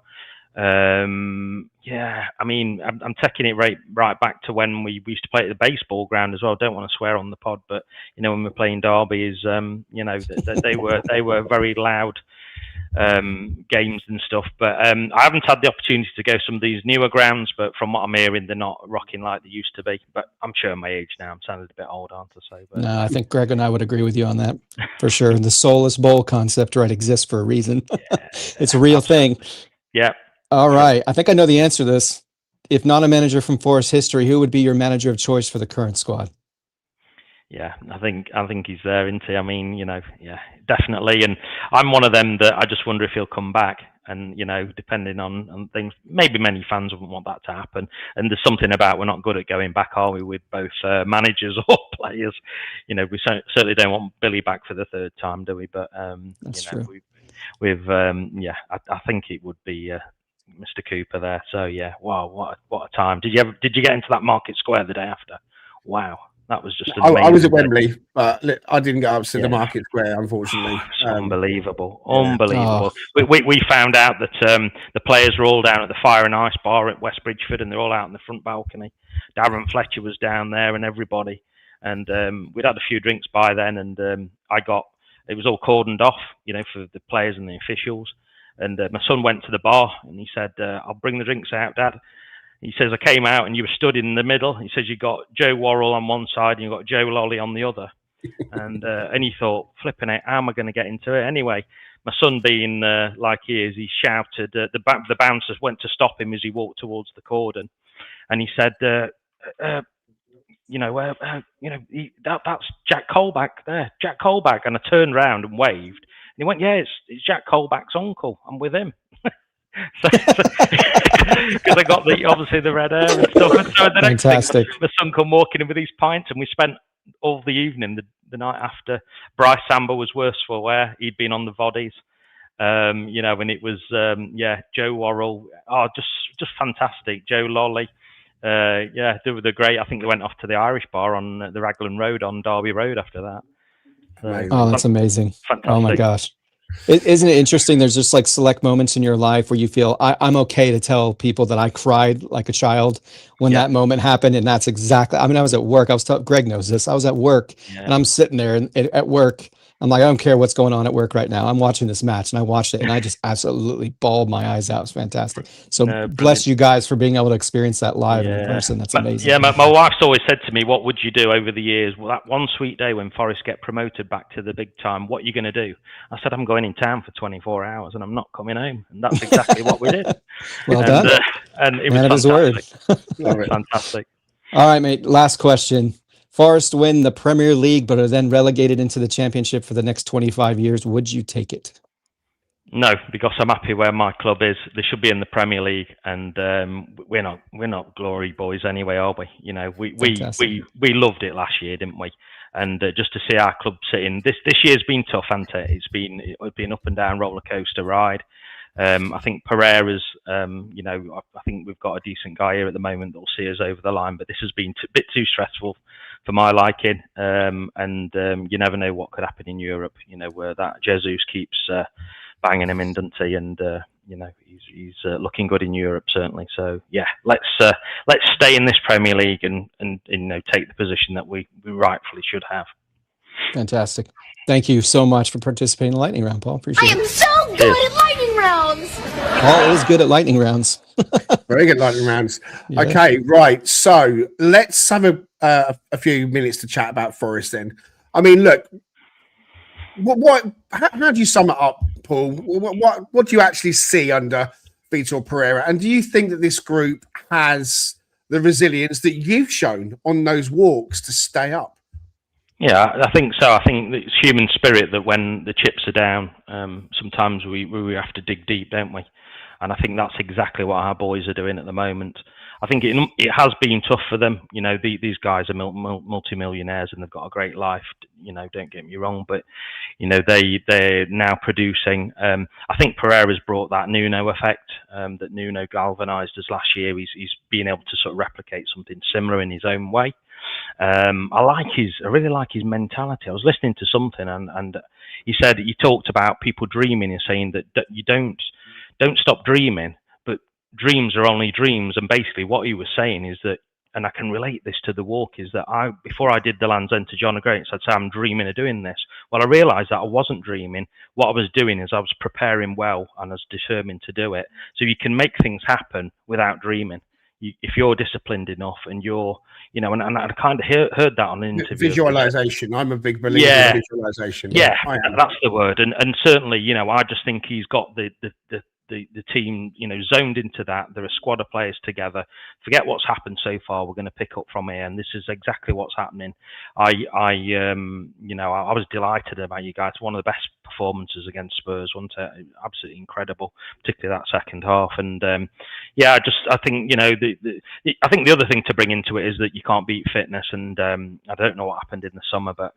Speaker 6: I mean, I'm taking it right back to when we used to play at the baseball ground as well. Don't want to swear on the pod, but you know, when we're playing derbies, you know, they were very loud games and stuff. But I haven't had the opportunity to go some of these newer grounds, but from what I'm hearing, they're not rocking like they used to be. But I'm sure my age now, I'm sounding a bit old, aren't I? So, but,
Speaker 7: No, I think Greg and I would agree with you on that for sure. The soulless bowl concept, right, exists for a reason. It's a real thing.
Speaker 6: Yeah.
Speaker 7: All right. I think I know the answer to this. If not a manager from Forest history, who would be your manager of choice for the current squad?
Speaker 6: Yeah, I think he's there, isn't he? I mean, you know, yeah, definitely. And I'm one of them that I just wonder if he'll come back. And, you know, depending on things, maybe many fans wouldn't want that to happen. And there's something about we're not good at going back, are we, with both managers or players? You know, we certainly don't want Billy back for the 3rd time, do we? But,
Speaker 7: That's
Speaker 6: you know,
Speaker 7: true.
Speaker 6: I think it would be Mr. Cooper there. So, yeah, wow, what a time. Did you get into that Market Square the day after? Wow. That was just amazing.
Speaker 2: I was at Wembley, but I didn't go up to the Market Square, unfortunately.
Speaker 6: Unbelievable. We found out that the players were all down at the Fire and Ice bar at West Bridgeford, and they're all out in the front balcony. Darren Fletcher was down there, and everybody. And we'd had a few drinks by then, and it was all cordoned off, you know, for the players and the officials. And my son went to the bar, and he said, "I'll bring the drinks out, Dad." He says, I came out and you were stood in the middle. He says, you got Joe Worrell on one side and you got Joe Lolly on the other. And he thought, flipping it, how am I going to get into it? Anyway, my son being like he is, he shouted, the bouncers went to stop him as he walked towards the cordon. And he said, that's Jack Colback there, Jack Colback. And I turned around and waved. And he went, yeah, it's Jack Colback's uncle. I'm with him. Because I got obviously the red hair and stuff. And so the next thing, my son come walking in with these pints, and we spent all the evening, the night after. Bryce Samba was worse for wear. He'd been on the Voddies, you know, and it was Joe Worrell, just fantastic. Joe Lolly, they were great. I think they went off to the Irish bar on the Raglan Road on Derby Road after that.
Speaker 7: That's amazing.
Speaker 6: Fantastic.
Speaker 7: Oh my gosh. Isn't it interesting? There's just like select moments in your life where you feel I'm okay to tell people that I cried like a child when that moment happened. And that's exactly, I mean, I was at work. Greg knows this. I was at work and I'm sitting there at work. I'm like, I don't care what's going on at work right now. I'm watching this match, and I watched it and I just absolutely bawled my eyes out. It was fantastic. So bless you guys for being able to experience that live in person. That's amazing.
Speaker 6: Yeah, my wife's always said to me, what would you do over the years? Well, that one sweet day when Forest get promoted back to the big time, what are you going to do? I said, I'm going in town for 24 hours and I'm not coming home. And that's exactly what we did.
Speaker 7: Well done.
Speaker 6: And it was fantastic.
Speaker 7: Word.
Speaker 6: Fantastic.
Speaker 7: All right, mate. Last question. Forest win the Premier League, but are then relegated into the Championship for the next 25 years. Would you take it?
Speaker 6: No, because I'm happy where my club is. They should be in the Premier League, and we're not glory boys anyway, are we? You know, we loved it last year, didn't we? And just to see our club sitting, this year's been tough, hasn't it? It's been up and down roller coaster ride. I think Pereira's I think we've got a decent guy here at the moment that will see us over the line, but this has been a bit too stressful for my liking. You never know what could happen in Europe, where that Jesus keeps banging him in, doesn't he? And he's looking good in Europe, certainly. So yeah, let's stay in this Premier League and take the position that we rightfully should have.
Speaker 7: Fantastic. Thank you so much for participating in the lightning round, Paul. Appreciate it.
Speaker 9: I am so good at lightning rounds.
Speaker 7: Paul is good at lightning rounds.
Speaker 2: Very good lightning rounds.
Speaker 7: Yeah.
Speaker 2: Okay, right. So let's have a few minutes to chat about Forest then. I mean, look, how do you sum it up, Paul? What do you actually see under Vitor Pereira? And do you think that this group has the resilience that you've shown on those walks to stay up?
Speaker 6: Yeah, I think so. I think it's human spirit that when the chips are down, sometimes we have to dig deep, don't we? And I think that's exactly what our boys are doing at the moment. I think it has been tough for them. These guys are multi-millionaires and they've got a great life. Don't get me wrong, but they're now producing. I think Pereira's brought that Nuno effect that Nuno galvanised us last year. He's been able to sort of replicate something similar in his own way. I really like his mentality. I was listening to something and he talked about people dreaming and saying that you don't stop dreaming, but dreams are only dreams. And basically what he was saying is that, and I can relate this to the walk, is that before I did the Land's End to John O'Groats, I'd say I'm dreaming of doing this. Well, I realised that I wasn't dreaming. What I was doing is I was preparing well and I was determined to do it. So you can make things happen without dreaming. If you're disciplined enough and you're, and I kind of heard that on an interview.
Speaker 2: Visualization. I'm a big believer in visualization.
Speaker 6: Yeah, that's the word. And certainly, I just think he's got the team, zoned into that. They're a squad of players together. Forget what's happened so far. We're going to pick up from here, and this is exactly what's happening. I was delighted about you guys. One of the best performances against Spurs, wasn't it? Absolutely incredible, particularly that second half. And I think I think the other thing to bring into it is that you can't beat fitness. And I don't know what happened in the summer, but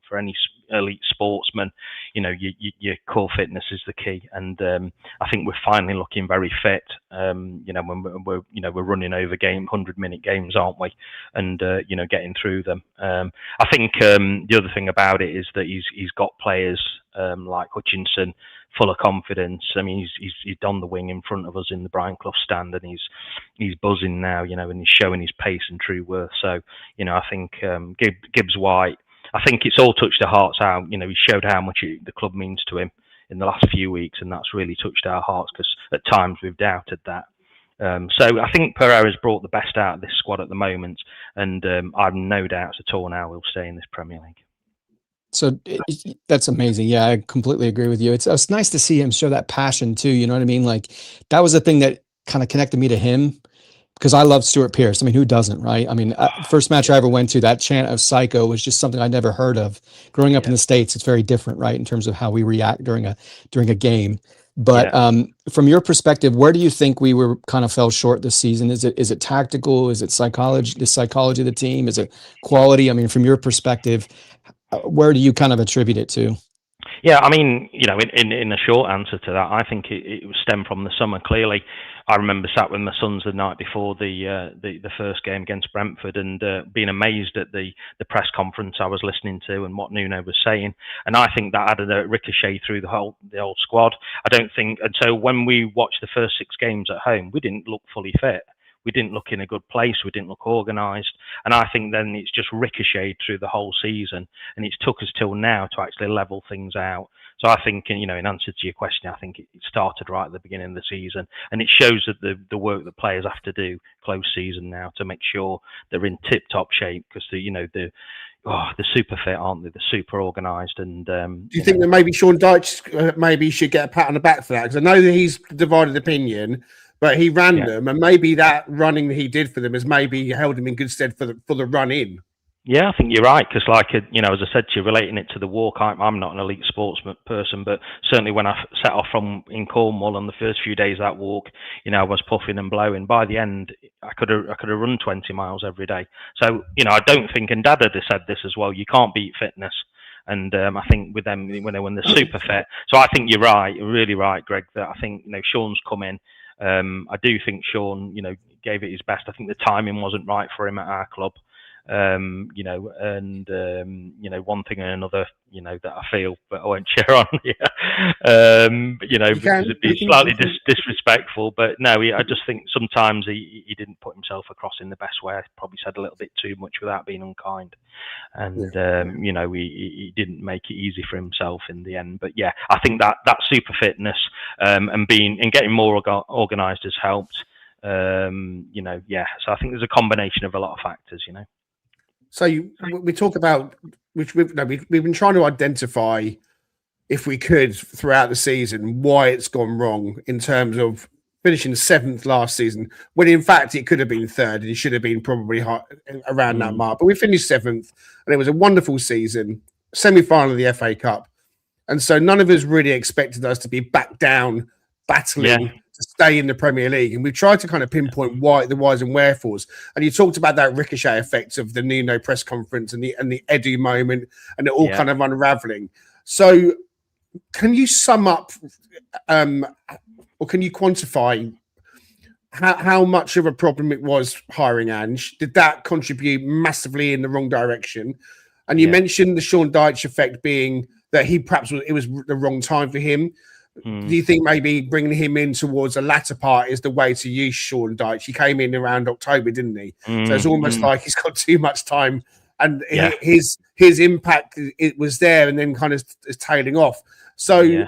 Speaker 6: for any elite sportsman, your core fitness is the key. And I think we're finally looking very fit. When we're running over 100-minute games, aren't we? And getting through them. I think the other thing about it is that he's got players like Hutchinson full of confidence. I mean, he's done the wing in front of us in the Brian Clough stand, and he's buzzing now. And he's showing his pace and true worth. So I think Gibbs White. I think it's all touched our hearts out. He showed how much the club means to him in the last few weeks, and that's really touched our hearts because at times we've doubted that. So I think Pereira's brought the best out of this squad at the moment, and I've no doubts at all now we'll stay in this Premier League.
Speaker 7: So that's amazing. Yeah, I completely agree with you. It's nice to see him show that passion too. You know what I mean? Like that was the thing that kind of connected me to him. Because I love Stuart Pearce. I mean, who doesn't, right? I mean, first match I ever went to, that chant of "Psycho" was just something I'd never heard of. Growing up in the States, it's very different, right, in terms of how we react during a game. But from your perspective, where do you think we were kind of fell short this season? Is it tactical? Is it psychology? The psychology of the team? Is it quality? I mean, from your perspective, where do you kind of attribute it to?
Speaker 6: Yeah, I mean, in a short answer to that, I think it was stemmed from the summer. Clearly, I remember sat with my sons the night before the first game against Brentford and being amazed at the press conference I was listening to and what Nuno was saying. And I think that added a ricochet through the whole squad. And so when we watched the first 6 games at home, we didn't look fully fit. We didn't look in a good place. We didn't look organised. And I think then it's just ricocheted through the whole season. And it's took us till now to actually level things out. So I think, in answer to your question, I think it started right at the beginning of the season. And it shows that the work that players have to do close season now to make sure they're in tip-top shape because, they're super fit, aren't they? They're super organised. And do
Speaker 2: you think that maybe Sean Dyche maybe should get a pat on the back for that? Because I know that he's divided opinion. But he ran them, and maybe that running that he did for them has maybe held him in good stead for the run in.
Speaker 6: Yeah, I think you're right because, as I said to you, relating it to the walk, I'm not an elite sportsman person, but certainly when I set off in Cornwall on the first few days of that walk, I was puffing and blowing. By the end, I could have run 20 miles every day. So, I don't think, and Dad had said this as well, you can't beat fitness. And I think with them, when they're super fit. So I think you're right, you're really right, Greg, that I think, Sean's come in I do think Sean, gave it his best. I think the timing wasn't right for him at our club. And one thing and another, that I feel, but I won't share on here, because it'd be slightly disrespectful. But no, I just think sometimes he didn't put himself across in the best way. I probably said a little bit too much without being unkind, and he didn't make it easy for himself in the end. But yeah, I think that super fitness and getting more organised has helped. So I think there's a combination of a lot of factors,
Speaker 2: So we talk about, which we've been trying to identify, if we could, throughout the season, why it's gone wrong in terms of finishing 7th last season, when in fact it could have been 3rd and it should have been probably around that mark. But we finished 7th, and it was a wonderful season, semi-final of the FA Cup. And so none of us really expected us to be back down, battling to stay in the Premier League. And we've tried to kind of pinpoint the whys and wherefores. And you talked about that ricochet effect of the Nuno press conference and the Edu moment, and it all kind of unraveling. So can you sum up or can you quantify how much of a problem it was hiring Ange? Did that contribute massively in the wrong direction? And you mentioned the Sean Dyche effect being that it was the wrong time for him. Do you think maybe bringing him in towards the latter part is the way to use Sean Dyche? He came in around October, didn't he? So it's almost like he's got too much time, and his impact, it was there and then kind of is tailing off. So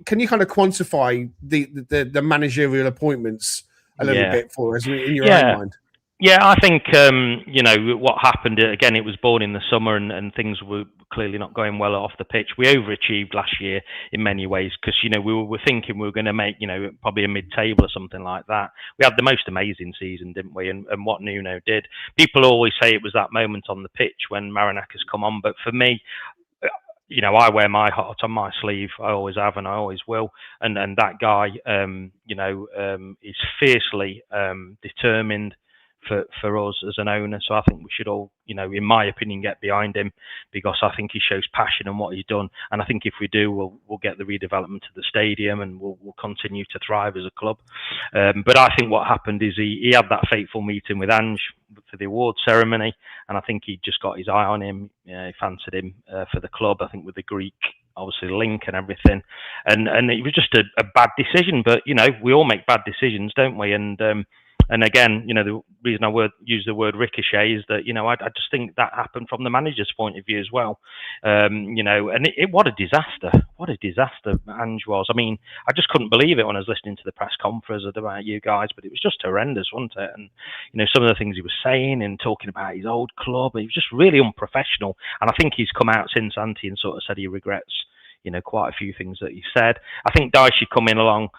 Speaker 2: can you kind of quantify the managerial appointments a little bit for us in your own mind?
Speaker 6: Yeah, I think, what happened, again, it was born in the summer and things were clearly not going well off the pitch. We overachieved last year in many ways because, we were thinking we were going to make, probably a mid-table or something like that. We had the most amazing season, didn't we? And what Nuno did. People always say it was that moment on the pitch when Marinakis come on. But for me, I wear my heart on my sleeve. I always have and I always will. And that guy, is fiercely determined for us as an owner. So I think we should all, in my opinion, get behind him because I think he shows passion in what he's done. And I think if we do, we'll get the redevelopment of the stadium and we'll continue to thrive as a club. But I think what happened is he had that fateful meeting with Ange for the award ceremony. And I think he just got his eye on him. He fancied him for the club, I think with the Greek, obviously, link and everything. And it was just a bad decision. But, we all make bad decisions, don't we? And again, the reason I use the word ricochet is that, I just think that happened from the manager's point of view as well. And what a disaster. What a disaster Ange was. I mean, I just couldn't believe it when I was listening to the press conference about you guys, but it was just horrendous, wasn't it? And, some of the things he was saying and talking about his old club, he was just really unprofessional. And I think he's come out since, Ante, and sort of said he regrets, quite a few things that he said. I think Dyche coming along,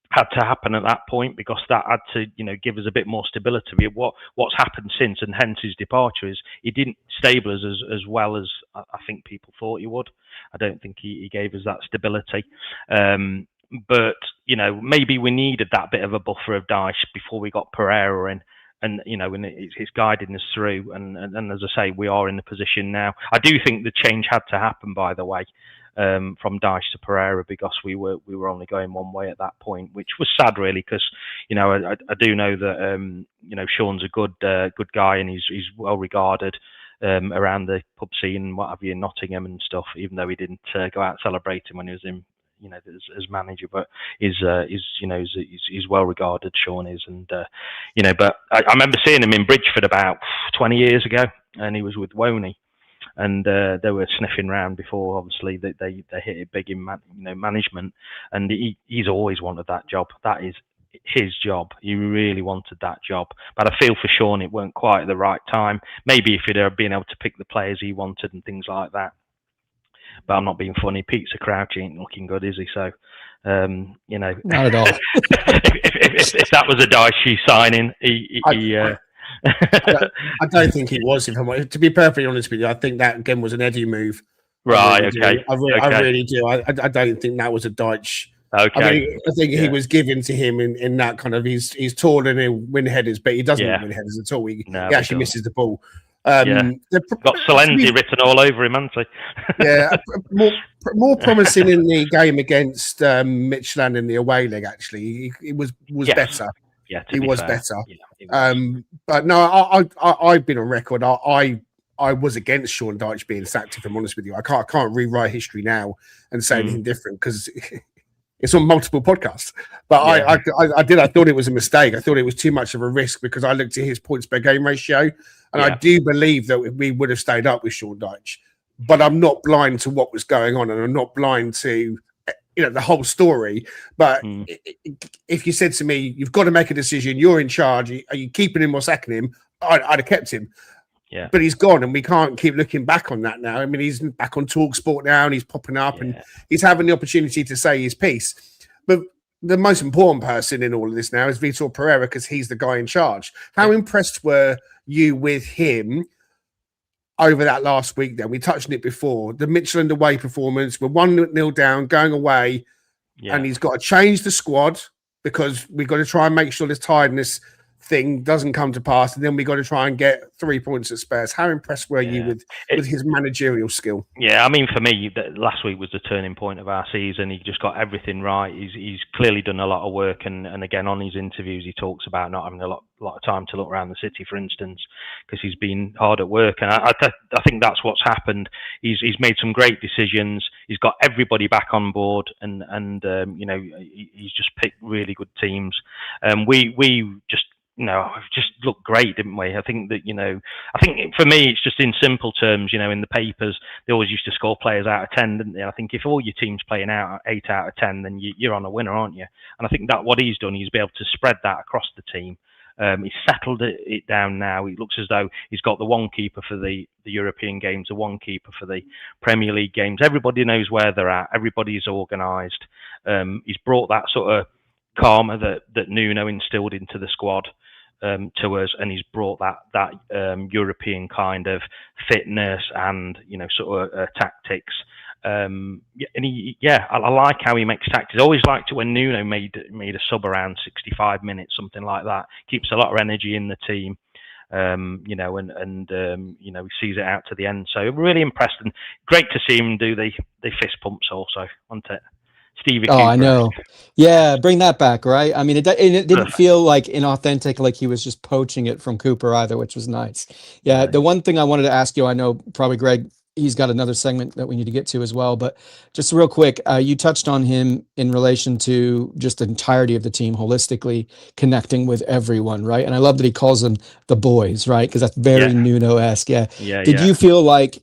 Speaker 6: had to happen at that point because that had to, give us a bit more stability. What's happened since, and hence his departure, is he didn't stabilise us as well as I think people thought he would. I don't think he gave us that stability. But maybe we needed that bit of a buffer of Dyche before we got Pereira in. And, and it's guiding us through. And as I say, we are in the position now. I do think the change had to happen, by the way. From Dyche to Pereira because we were only going one way at that point, which was sad really because I do know that Sean's a good guy and he's well regarded around the pub scene and what have you in Nottingham and stuff, even though he didn't go out celebrating when he was in as manager, but he's well regarded, Sean is, and but I remember seeing him in Bridgeford about 20 years ago and he was with Woney. And they were sniffing around before, obviously, that they hit it big in management. And he's always wanted that job. That is his job. He really wanted that job. But I feel for Sean, it weren't quite at the right time. Maybe if he'd have been able to pick the players he wanted and things like that. But I'm not being funny. Peter Crouch ain't looking good, is he? So,
Speaker 7: not at all.
Speaker 6: if that was a Dyche signing,
Speaker 2: I don't think he was. To be perfectly honest with you, I think that again was an Eddie move.
Speaker 6: Right.
Speaker 2: I really do. I don't think that was a Dyche.
Speaker 6: Okay.
Speaker 2: I think he was given to him in that kind of he's tall and he'll win headers, but he doesn't win headers at all. He actually misses the ball.
Speaker 6: They've got Salenzi written all over him, haven't they?
Speaker 2: Yeah, more promising in the game against Midtjylland in the away leg. Actually, he was better.
Speaker 6: Yeah,
Speaker 2: he was
Speaker 6: fair.
Speaker 2: better.
Speaker 6: Yeah, he was.
Speaker 2: But no, I've been on record. I was against Sean Dyche being sacked. If I'm honest with you, I can't rewrite history now and say anything different because it's on multiple podcasts. But I did. I thought it was a mistake. I thought it was too much of a risk because I looked at his points per game ratio, and I do believe that we would have stayed up with Sean Dyche. But I'm not blind to what was going on, and I'm not blind to the whole story. But if you said to me, "You've got to make a decision. You're in charge. Are you keeping him or sacking him?" I'd have kept him.
Speaker 6: Yeah.
Speaker 2: But he's gone, and we can't keep looking back on that now. I mean, he's back on TalkSport now, and he's popping up, and he's having the opportunity to say his piece. But the most important person in all of this now is Vitor Pereira because he's the guy in charge. How impressed were you with him over that last week then? We touched on it before. The Midtjylland away performance, we're 1-0 down, going away, and he's got to change the squad because we've got to try and make sure this tiredness thing doesn't come to pass, and then we got to try and get 3 points at Spurs. How impressed were you with his managerial skill?
Speaker 6: Yeah, I mean, for me, last week was the turning point of our season. He just got everything right. He's clearly done a lot of work, and again, on his interviews, he talks about not having a lot of time to look around the city, for instance, because he's been hard at work. And I think that's what's happened. He's made some great decisions. He's got everybody back on board, and he's just picked really good teams. We just looked great, didn't we? I think that, I think for me, it's just in simple terms, in the papers, they always used to score players out of 10, didn't they? I think if all your team's playing out 8 out of 10, then you're on a winner, aren't you? And I think that what he's done, he's been able to spread that across the team. He's settled it down now. It looks as though he's got the one keeper for the European games, the one keeper for the Premier League games. Everybody knows where they're at. Everybody's organised. He's brought that sort of karma that Nuno instilled into the squad to us, and he's brought that European kind of fitness and sort of tactics. I like how he makes tactics. I always liked it when Nuno made a sub around 65 minutes, something like that. Keeps a lot of energy in the team. He sees it out to the end. So really impressed, and great to see him do the fist pumps also, wasn't it? Stevie Cooper.
Speaker 7: I know. Yeah, bring that back, right? I mean, it didn't feel like inauthentic, like he was just poaching it from Cooper either, which was nice. Yeah, right. The one thing I wanted to ask you, I know probably Greg, he's got another segment that we need to get to as well, but just real quick, you touched on him in relation to just the entirety of the team holistically connecting with everyone, right? And I love that he calls them the boys, right? Because that's very Nuno-esque. Did you feel like,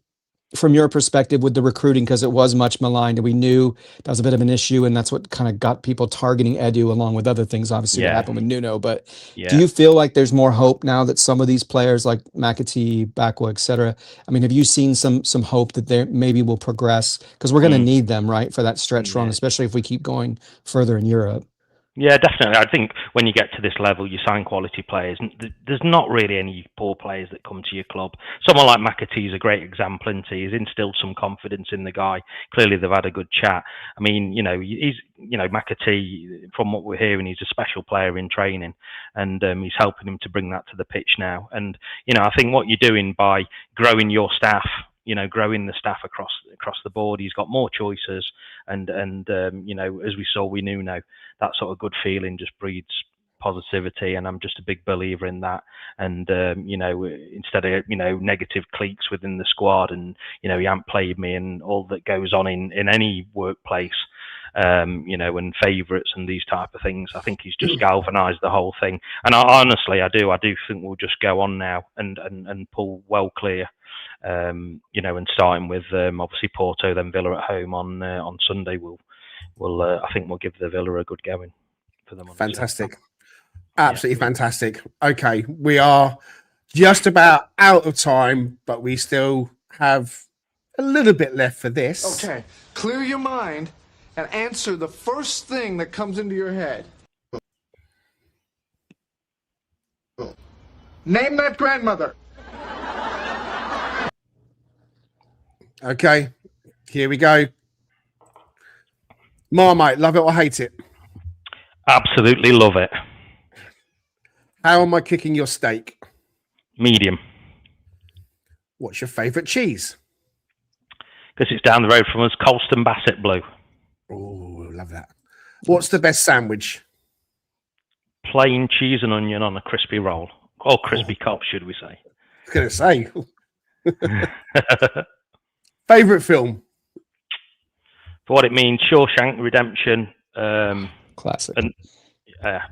Speaker 7: from your perspective with the recruiting, because it was much maligned and we knew that was a bit of an issue, and that's what kind of got people targeting Edu along with other things obviously that happened with Nuno, but do you feel like there's more hope now that some of these players like McAtee, Bakwa, etc., I mean, have you seen some hope that they maybe will progress, because we're going to need them, right, for that stretch run, especially if we keep going further in Europe?
Speaker 6: Yeah, definitely. I think when you get to this level, you sign quality players. There's not really any poor players that come to your club. Someone like McAtee is a great example, and he's instilled some confidence in the guy. Clearly, they've had a good chat. I mean, McAtee, from what we're hearing, he's a special player in training, and he's helping him to bring that to the pitch now. And, I think what you're doing by growing your staff, growing the staff across the board. He's got more choices, and as we saw with Nuno, that sort of good feeling just breeds positivity, and I'm just a big believer in that. And instead of negative cliques within the squad, and he hasn't played me, and all that goes on in any workplace, and favourites and these type of things. I think he's just galvanised the whole thing, and I do think we'll just go on now and pull well clear. And starting with obviously Porto, then Villa at home on Sunday. I think we'll give the Villa a good going for them.
Speaker 2: Fantastic, absolutely fantastic. Okay, we are just about out of time, but we still have a little bit left for this.
Speaker 10: Okay, clear your mind and answer the first thing that comes into your head. Name that grandmother.
Speaker 2: Okay, here we go. Marmite, love it or hate it?
Speaker 6: Absolutely love it.
Speaker 2: How am I cooking your steak?
Speaker 6: Medium.
Speaker 2: What's your favourite cheese?
Speaker 6: Because it's down the road from us, Colston Bassett Blue.
Speaker 2: Oh, love that. What's the best sandwich?
Speaker 6: Plain cheese and onion on a crispy roll. Or crispy cob, should we say.
Speaker 2: I was going to say. Favourite film?
Speaker 6: For what it means, Shawshank Redemption.
Speaker 7: Classic.
Speaker 6: And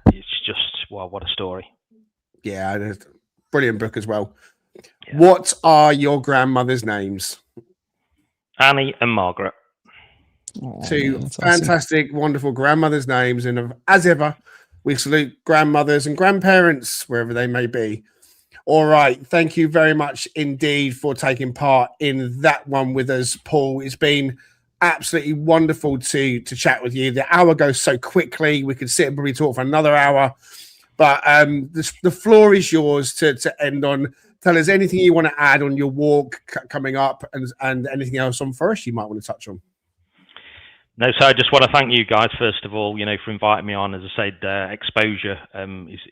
Speaker 6: it's just, well, what a story.
Speaker 2: Yeah, brilliant book as well.
Speaker 6: Yeah.
Speaker 2: What are your grandmother's names?
Speaker 6: Annie and Margaret.
Speaker 2: Two
Speaker 7: that's
Speaker 2: fantastic, wonderful grandmothers' names. And as ever, we salute grandmothers and grandparents, wherever they may be. All right. Thank you very much indeed for taking part in that one with us, Paul. It's been absolutely wonderful to chat with you. The hour goes so quickly. We could sit and probably talk for another hour. But the floor is yours to end on. Tell us anything you want to add on your walk coming up and anything else on Forest you might want to touch on.
Speaker 6: No, so I just want to thank you guys, first of all, for inviting me on. As I said, exposure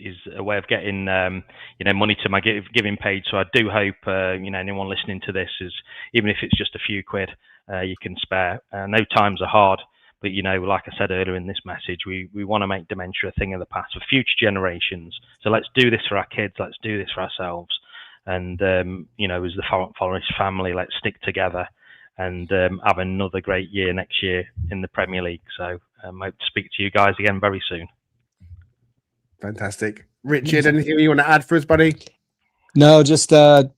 Speaker 6: is a way of getting, money to my giving page. So I do hope, anyone listening to this is, even if it's just a few quid, you can spare. No times are hard, but, like I said earlier in this message, we want to make dementia a thing of the past for future generations. So let's do this for our kids. Let's do this for ourselves. And, as the Forest family, let's stick together and have another great year next year in the Premier League. So I hope to speak to you guys again very soon.
Speaker 2: Fantastic. Richard, anything you want to add for us, buddy?
Speaker 7: No, just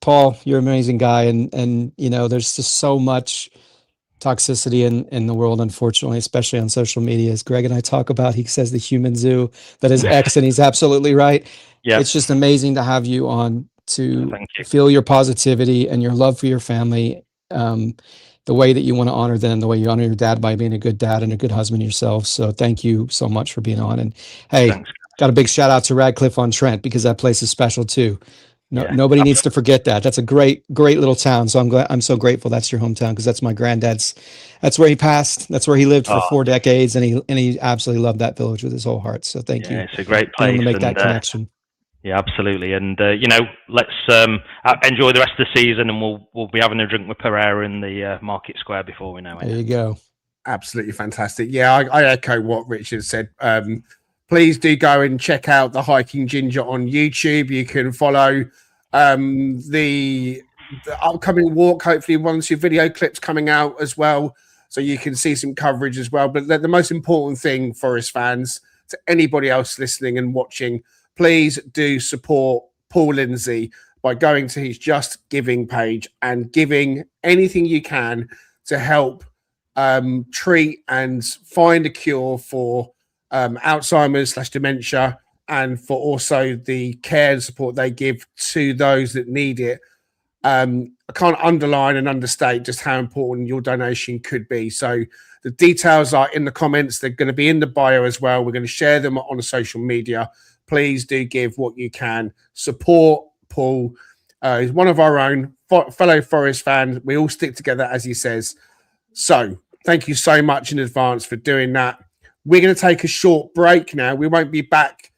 Speaker 7: Paul, you're an amazing guy. And there's just so much toxicity in the world, unfortunately, especially on social media. As Greg and I talk about, he says the human zoo, that is X, and he's absolutely right. Yeah. It's just amazing to have you on to feel your positivity and your love for your family, the way that you want to honor them, the way you honor your dad by being a good dad and a good husband yourself. So thank you so much for being on. And hey, got a big shout out to Radcliffe-on-Trent, because that place is special too. Nobody needs to forget that. That's a great little town. So I'm so grateful that's your hometown, because that's my granddad's. That's where he passed. That's where he lived for 4 decades, and he absolutely loved that village with his whole heart. So thank you.
Speaker 6: It's a great place
Speaker 7: to make that connection.
Speaker 6: Yeah, absolutely. And, let's enjoy the rest of the season, and we'll be having a drink with Pereira in the Market Square before we know it.
Speaker 7: There you go.
Speaker 2: Absolutely fantastic. Yeah, I echo what Richard said. Please do go and check out the Hiking Ginger on YouTube. You can follow the upcoming walk, hopefully once your video clips coming out as well, so you can see some coverage as well. But the most important thing, Forest fans, to anybody else listening and watching, please do support Paul Lindsay by going to his Just Giving page and giving anything you can to help treat and find a cure for Alzheimer's / dementia, and for also the care and support they give to those that need it. I can't underline and understate just how important your donation could be. So the details are in the comments. They're going to be in the bio as well. We're going to share them on the social media. Please do give what you can. Support Paul. He's one of our own fellow Forest fans. We all stick together, as he says. So thank you so much in advance for doing that. We're going to take a short break now. We won't be back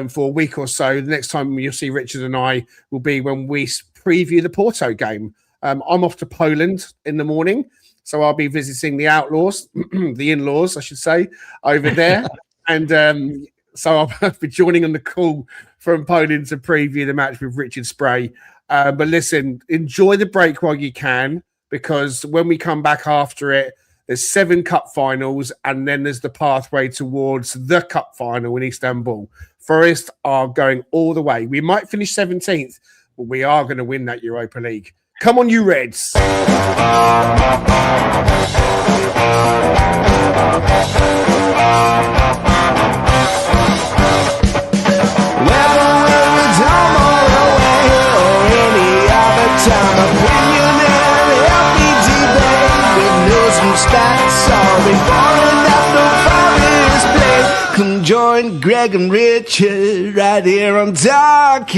Speaker 2: for a week or so. The next time you'll see Richard and I will be when we preview the Porto game. I'm off to Poland in the morning, so I'll be visiting the Outlaws, the in-laws, I should say, over there. And so I'll be joining on the call from Poland to preview the match with Richard Spray. But listen, enjoy the break while you can, because when we come back after it, there's 7 cup finals, and then there's the pathway towards the cup final in Istanbul. Forest are going all the way. We might finish 17th, but we are going to win that Europa League. Come on, you Reds.
Speaker 1: Come join Greg and Richard right here on Talk.